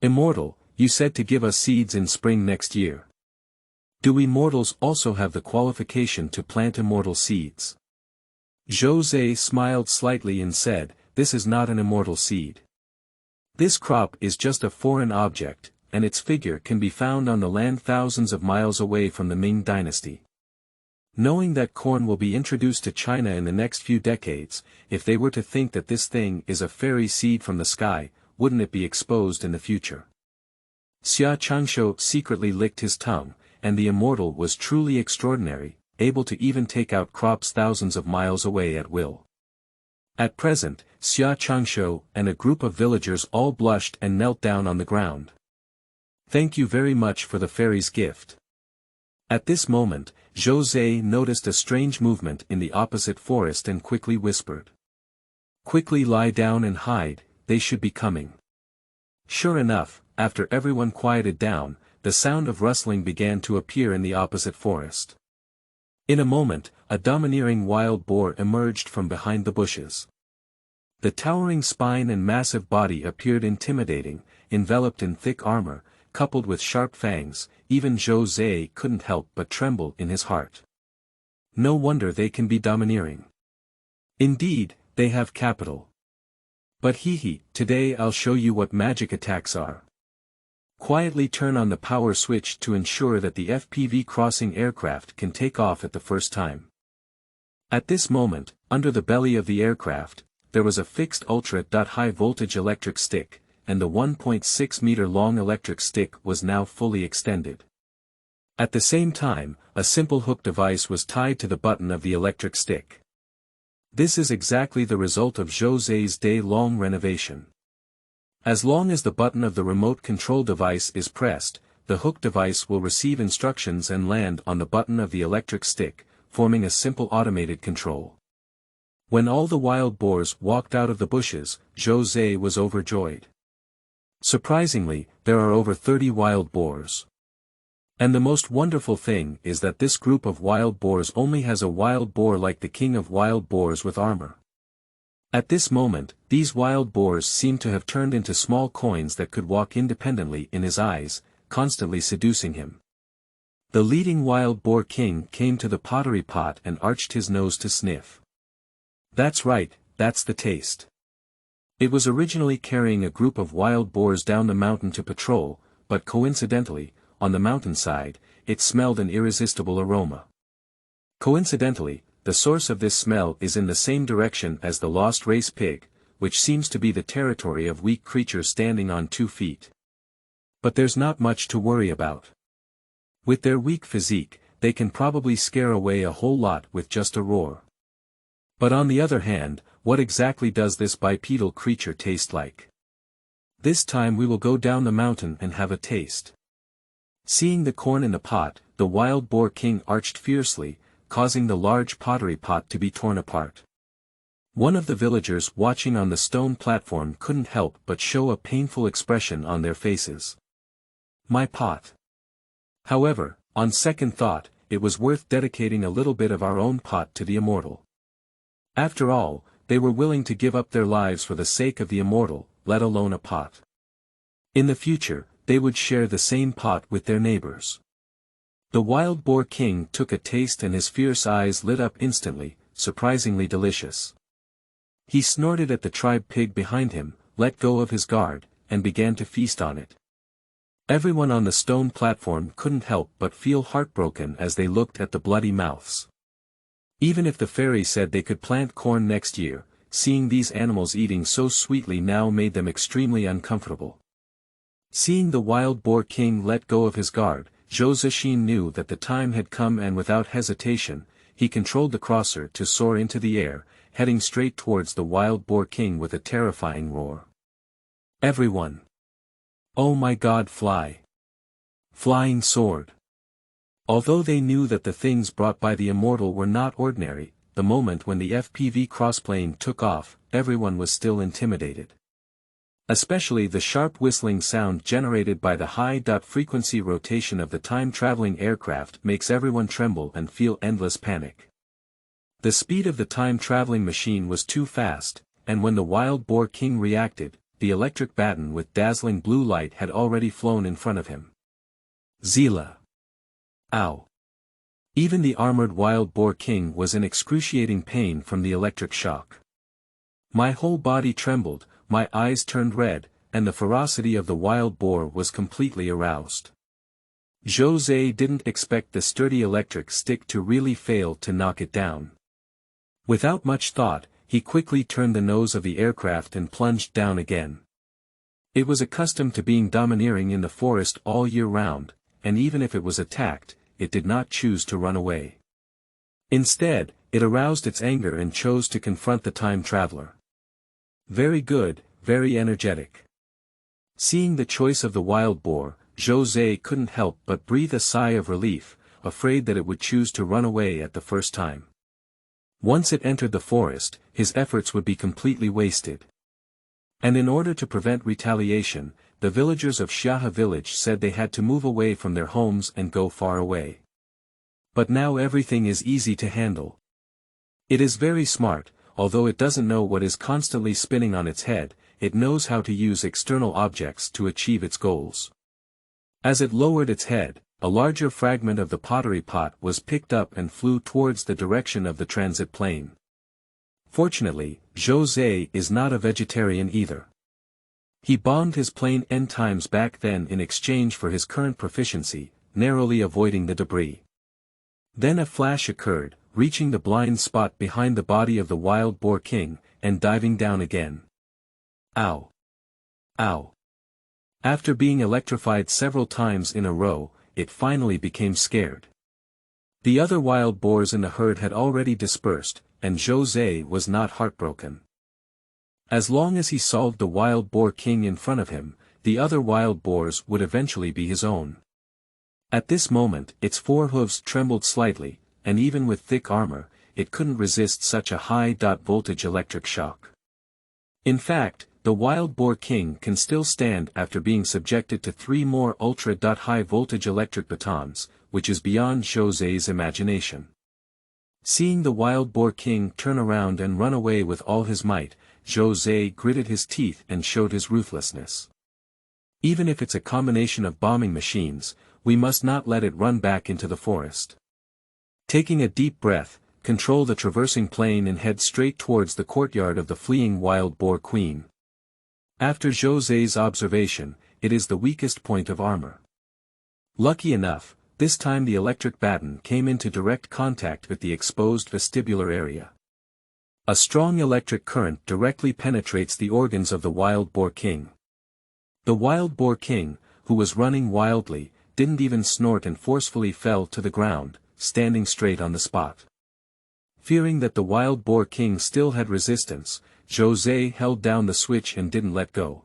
Immortal, you said to give us seeds in spring next year. Do we mortals also have the qualification to plant immortal seeds? Zhou Ze smiled slightly and said, this is not an immortal seed. This crop is just a foreign object, and its figure can be found on the land thousands of miles away from the Ming Dynasty. Knowing that corn will be introduced to China in the next few decades, if they were to think that this thing is a fairy seed from the sky, wouldn't it be exposed in the future? Xia Changshou secretly licked his tongue, and the immortal was truly extraordinary, able to even take out crops thousands of miles away at will. At present, Xia Changshou and a group of villagers all blushed and knelt down on the ground. Thank you very much for the fairy's gift. At this moment, Zhou Ze noticed a strange movement in the opposite forest and quickly whispered. Quickly lie down and hide, they should be coming. Sure enough, after everyone quieted down, the sound of rustling began to appear in the opposite forest. In a moment, a domineering wild boar emerged from behind the bushes. The towering spine and massive body appeared intimidating, enveloped in thick armor, coupled with sharp fangs. Even Zhou Ze couldn't help but tremble in his heart. No wonder they can be domineering. Indeed, they have capital. But today I'll show you what magic attacks are. Quietly turn on the power switch to ensure that the FPV crossing aircraft can take off at the first time. At this moment, under the belly of the aircraft, there was a fixed ultra-high voltage electric stick, and the 1.6 meter long electric stick was now fully extended. At the same time, a simple hook device was tied to the button of the electric stick. This is exactly the result of Zhou Ze's day-long renovation. As long as the button of the remote control device is pressed, the hook device will receive instructions and land on the button of the electric stick, forming a simple automated control. When all the wild boars walked out of the bushes, Zhou Ze was overjoyed. Surprisingly, there are over 30 wild boars. And the most wonderful thing is that this group of wild boars only has a wild boar like the king of wild boars with armor. At this moment, these wild boars seemed to have turned into small coins that could walk independently in his eyes, constantly seducing him. The leading wild boar king came to the pottery pot and arched his nose to sniff. That's right, that's the taste. It was originally carrying a group of wild boars down the mountain to patrol, but coincidentally, on the mountainside, it smelled an irresistible aroma. Coincidentally, the source of this smell is in the same direction as the lost race pig, which seems to be the territory of weak creatures standing on 2 feet. But there's not much to worry about. With their weak physique, they can probably scare away a whole lot with just a roar. But on the other hand, what exactly does this bipedal creature taste like? This time we will go down the mountain and have a taste. Seeing the corn in the pot, the wild boar king arched fiercely, causing the large pottery pot to be torn apart. One of the villagers watching on the stone platform couldn't help but show a painful expression on their faces. My pot. However, on second thought, it was worth dedicating a little bit of our own pot to the immortal. After all, they were willing to give up their lives for the sake of the immortal, let alone a pot. In the future, they would share the same pot with their neighbors. The wild boar king took a taste and his fierce eyes lit up instantly, surprisingly delicious. He snorted at the tribe pig behind him, let go of his guard, and began to feast on it. Everyone on the stone platform couldn't help but feel heartbroken as they looked at the bloody mouths. Even if the fairy said they could plant corn next year, seeing these animals eating so sweetly now made them extremely uncomfortable. Seeing the wild boar king let go of his guard, Zhou Ze knew that the time had come and without hesitation, he controlled the crosser to soar into the air, heading straight towards the wild boar king with a terrifying roar. Everyone! Oh my God, fly! Flying sword! Although they knew that the things brought by the immortal were not ordinary, the moment when the FPV crossplane took off, everyone was still intimidated. Especially the sharp whistling sound generated by the high-frequency rotation of the time-traveling aircraft makes everyone tremble and feel endless panic. The speed of the time-traveling machine was too fast, and when the wild boar king reacted, the electric baton with dazzling blue light had already flown in front of him. Zila! Ow! Even the armored wild boar king was in excruciating pain from the electric shock. My whole body trembled, my eyes turned red, and the ferocity of the wild boar was completely aroused. Zhou Ze didn't expect the sturdy electric stick to really fail to knock it down. Without much thought, he quickly turned the nose of the aircraft and plunged down again. It was accustomed to being domineering in the forest all year round, and even if it was attacked, it did not choose to run away. Instead, it aroused its anger and chose to confront the time traveler. Very good, very energetic. Seeing the choice of the wild boar, Zhou Ze couldn't help but breathe a sigh of relief, afraid that it would choose to run away at the first time. Once it entered the forest, his efforts would be completely wasted. And in order to prevent retaliation, the villagers of Xiahe village said they had to move away from their homes and go far away. But now everything is easy to handle. It is very smart, although it doesn't know what is constantly spinning on its head, it knows how to use external objects to achieve its goals. As it lowered its head, a larger fragment of the pottery pot was picked up and flew towards the direction of the transit plane. Fortunately, Zhou Ze is not a vegetarian either. He bombed his plane n times back then in exchange for his current proficiency, narrowly avoiding the debris. Then a flash occurred, reaching the blind spot behind the body of the wild boar king, and diving down again. Ow! Ow! After being electrified several times in a row, it finally became scared. The other wild boars in the herd had already dispersed, and Zhou Ze was not heartbroken. As long as he solved the wild boar king in front of him, the other wild boars would eventually be his own. At this moment, its forehooves trembled slightly, and even with thick armor, it couldn't resist such a high-voltage electric shock. In fact, the wild boar king can still stand after being subjected to 3 more ultra-high voltage electric batons, which is beyond Zhou Ze's imagination. Seeing the wild boar king turn around and run away with all his might, Zhou Ze gritted his teeth and showed his ruthlessness. Even if it's a combination of bombing machines, we must not let it run back into the forest. Taking a deep breath, control the traversing plane and head straight towards the courtyard of the fleeing wild boar queen. After Zhou Ze's observation, it is the weakest point of armor. Lucky enough, this time the electric baton came into direct contact with the exposed vestibular area. A strong electric current directly penetrates the organs of the wild boar king. The wild boar king, who was running wildly, didn't even snort and forcefully fell to the ground, standing straight on the spot. Fearing that the wild boar king still had resistance, Zhou Ze held down the switch and didn't let go.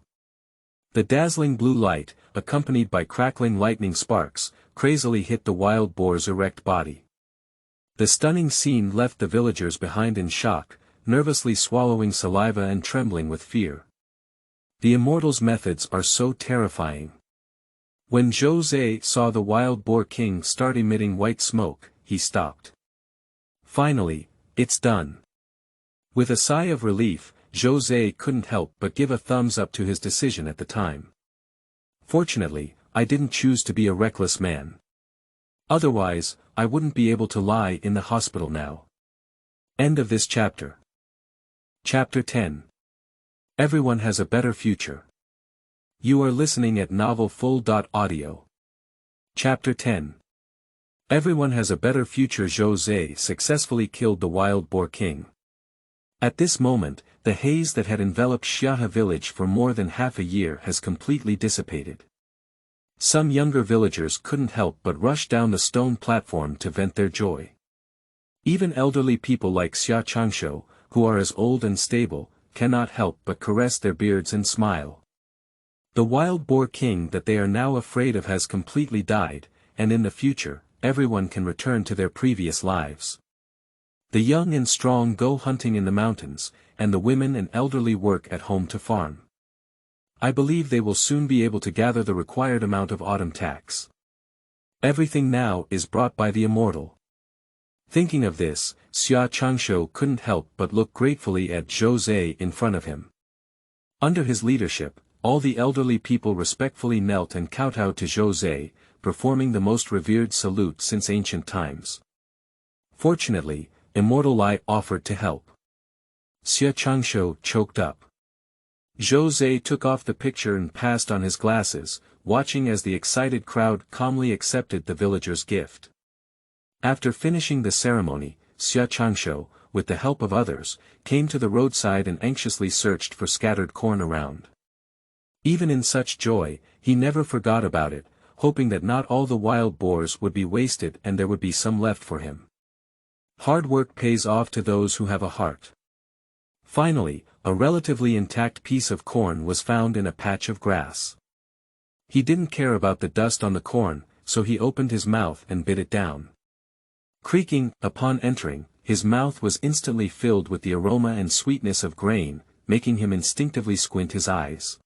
The dazzling blue light, accompanied by crackling lightning sparks, crazily hit the wild boar's erect body. The stunning scene left the villagers behind in shock, nervously swallowing saliva and trembling with fear. The immortal's methods are so terrifying. When Zhou Ze saw the wild boar king start emitting white smoke, he stopped. Finally, it's done. With a sigh of relief, Zhou Ze couldn't help but give a thumbs up to his decision at the time. Fortunately, I didn't choose to be a reckless man. Otherwise, I wouldn't be able to lie in the hospital now. End of this chapter. Chapter 10. Everyone has a better future. You are listening at novelfull.audio. Chapter 10. Everyone has a better future. Zhou Ze successfully killed the wild boar king. At this moment, the haze that had enveloped Xiahe village for more than half a year has completely dissipated. Some younger villagers couldn't help but rush down the stone platform to vent their joy. Even elderly people like Xia Changshou, who are as old and stable, cannot help but caress their beards and smile. The wild boar king that they are now afraid of has completely died, and in the future, everyone can return to their previous lives. The young and strong go hunting in the mountains, and the women and elderly work at home to farm. I believe they will soon be able to gather the required amount of autumn tax. Everything now is brought by the immortal. Thinking of this, Xia Changshou couldn't help but look gratefully at Zhou Ze in front of him. Under his leadership, all the elderly people respectfully knelt and kowtowed to Zhou Ze, performing the most revered salute since ancient times. Fortunately, Immortal Lai offered to help. Xia Changshou choked up. Zhou Ze took off the picture and passed on his glasses, watching as the excited crowd calmly accepted the villager's gift. After finishing the ceremony, Xia Changshou, with the help of others, came to the roadside and anxiously searched for scattered corn around. Even in such joy, he never forgot about it, hoping that not all the wild boars would be wasted and there would be some left for him. Hard work pays off to those who have a heart. Finally, a relatively intact piece of corn was found in a patch of grass. He didn't care about the dust on the corn, so he opened his mouth and bit it down. Creaking, upon entering, his mouth was instantly filled with the aroma and sweetness of grain, making him instinctively squint his eyes.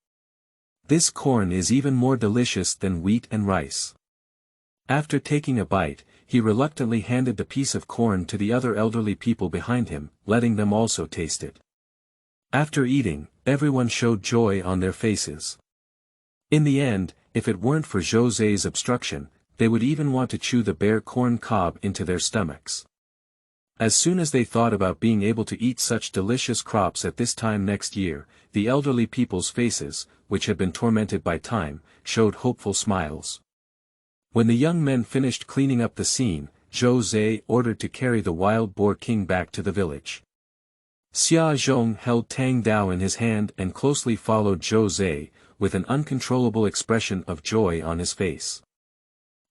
This corn is even more delicious than wheat and rice. After taking a bite, he reluctantly handed the piece of corn to the other elderly people behind him, letting them also taste it. After eating, everyone showed joy on their faces. In the end, if it weren't for Zhou Ze's obstruction, they would even want to chew the bare corn cob into their stomachs. As soon as they thought about being able to eat such delicious crops at this time next year, the elderly people's faces, which had been tormented by time, showed hopeful smiles. When the young men finished cleaning up the scene, Zhou Ze ordered to carry the wild boar king back to the village. Xia Zhong held Tang Dao in his hand and closely followed Zhou Ze, with an uncontrollable expression of joy on his face.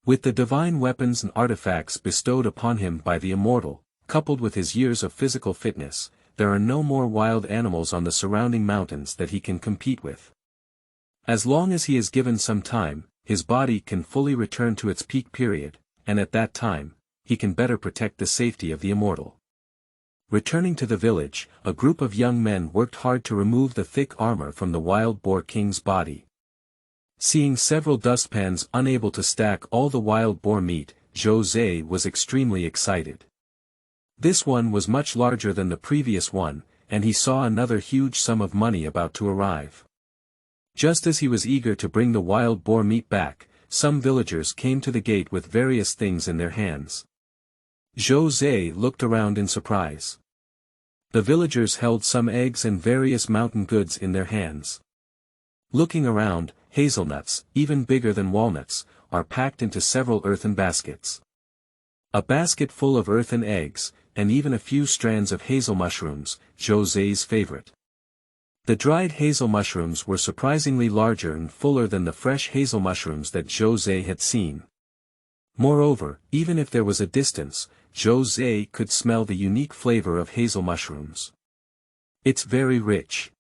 With the divine weapons and artifacts bestowed upon him by the immortal, coupled with his years of physical fitness, there are no more wild animals on the surrounding mountains that he can compete with. As long as he is given some time, his body can fully return to its peak period, and at that time, he can better protect the safety of the immortal. Returning to the village, a group of young men worked hard to remove the thick armor from the wild boar king's body. Seeing several dustpans unable to stack all the wild boar meat, Zhou Ze was extremely excited. This one was much larger than the previous one, and he saw another huge sum of money about to arrive. Just as he was eager to bring the wild boar meat back, some villagers came to the gate with various things in their hands. Zhou Ze looked around in surprise. The villagers held some eggs and various mountain goods in their hands. Looking around, hazelnuts, even bigger than walnuts, are packed into several earthen baskets. A basket full of earthen eggs, and even a few strands of hazel mushrooms, Zhou Ze's favorite. The dried hazel mushrooms were surprisingly larger and fuller than the fresh hazel mushrooms that Zhou Ze had seen. Moreover, even if there was a distance, Zhou Ze could smell the unique flavor of hazel mushrooms. It's very rich.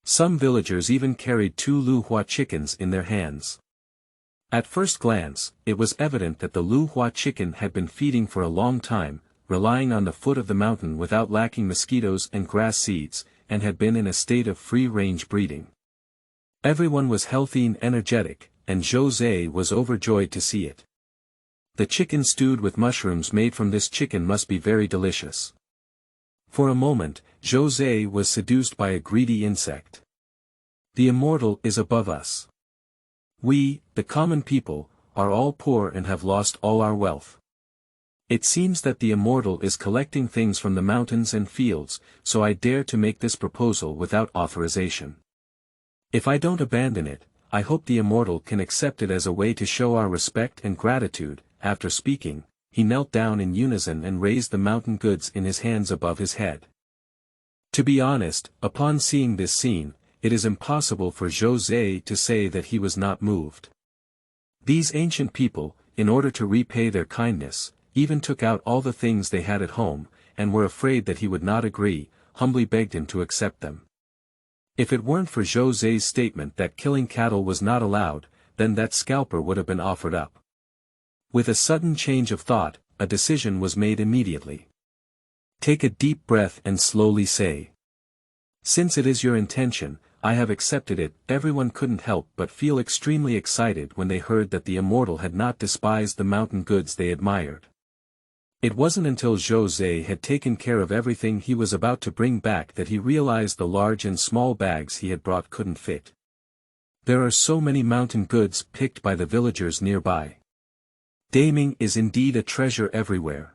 Some villagers even carried 2 Lu Hua chickens in their hands. At first glance, it was evident that the Lu Hua chicken had been feeding for a long time, relying on the foot of the mountain without lacking mosquitoes and grass seeds, and had been in a state of free-range breeding. Everyone was healthy and energetic, and Zhou Ze was overjoyed to see it. The chicken stewed with mushrooms made from this chicken must be very delicious. For a moment, Zhou Ze was seduced by a greedy insect. The immortal is above us. We, the common people, are all poor and have lost all our wealth. It seems that the immortal is collecting things from the mountains and fields, so I dare to make this proposal without authorization. If I don't abandon it, I hope the immortal can accept it as a way to show our respect and gratitude. After speaking, he knelt down in unison and raised the mountain goods in his hands above his head. To be honest, upon seeing this scene, it is impossible for Zhou Ze to say that he was not moved. These ancient people, in order to repay their kindness, even took out all the things they had at home, and were afraid that he would not agree, humbly begged him to accept them. If it weren't for Zhou Ze's statement that killing cattle was not allowed, then that scalper would have been offered up. With a sudden change of thought, a decision was made immediately. Take a deep breath and slowly say. Since it is your intention, I have accepted it. Everyone couldn't help but feel extremely excited when they heard that the immortal had not despised the mountain goods they admired. It wasn't until Zhou Ze had taken care of everything he was about to bring back that he realized the large and small bags he had brought couldn't fit. There are so many mountain goods picked by the villagers nearby. Daming is indeed a treasure everywhere.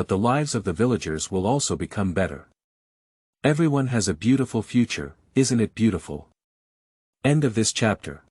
but the lives of the villagers will also become better. Everyone has a beautiful future, isn't it beautiful? End of this chapter.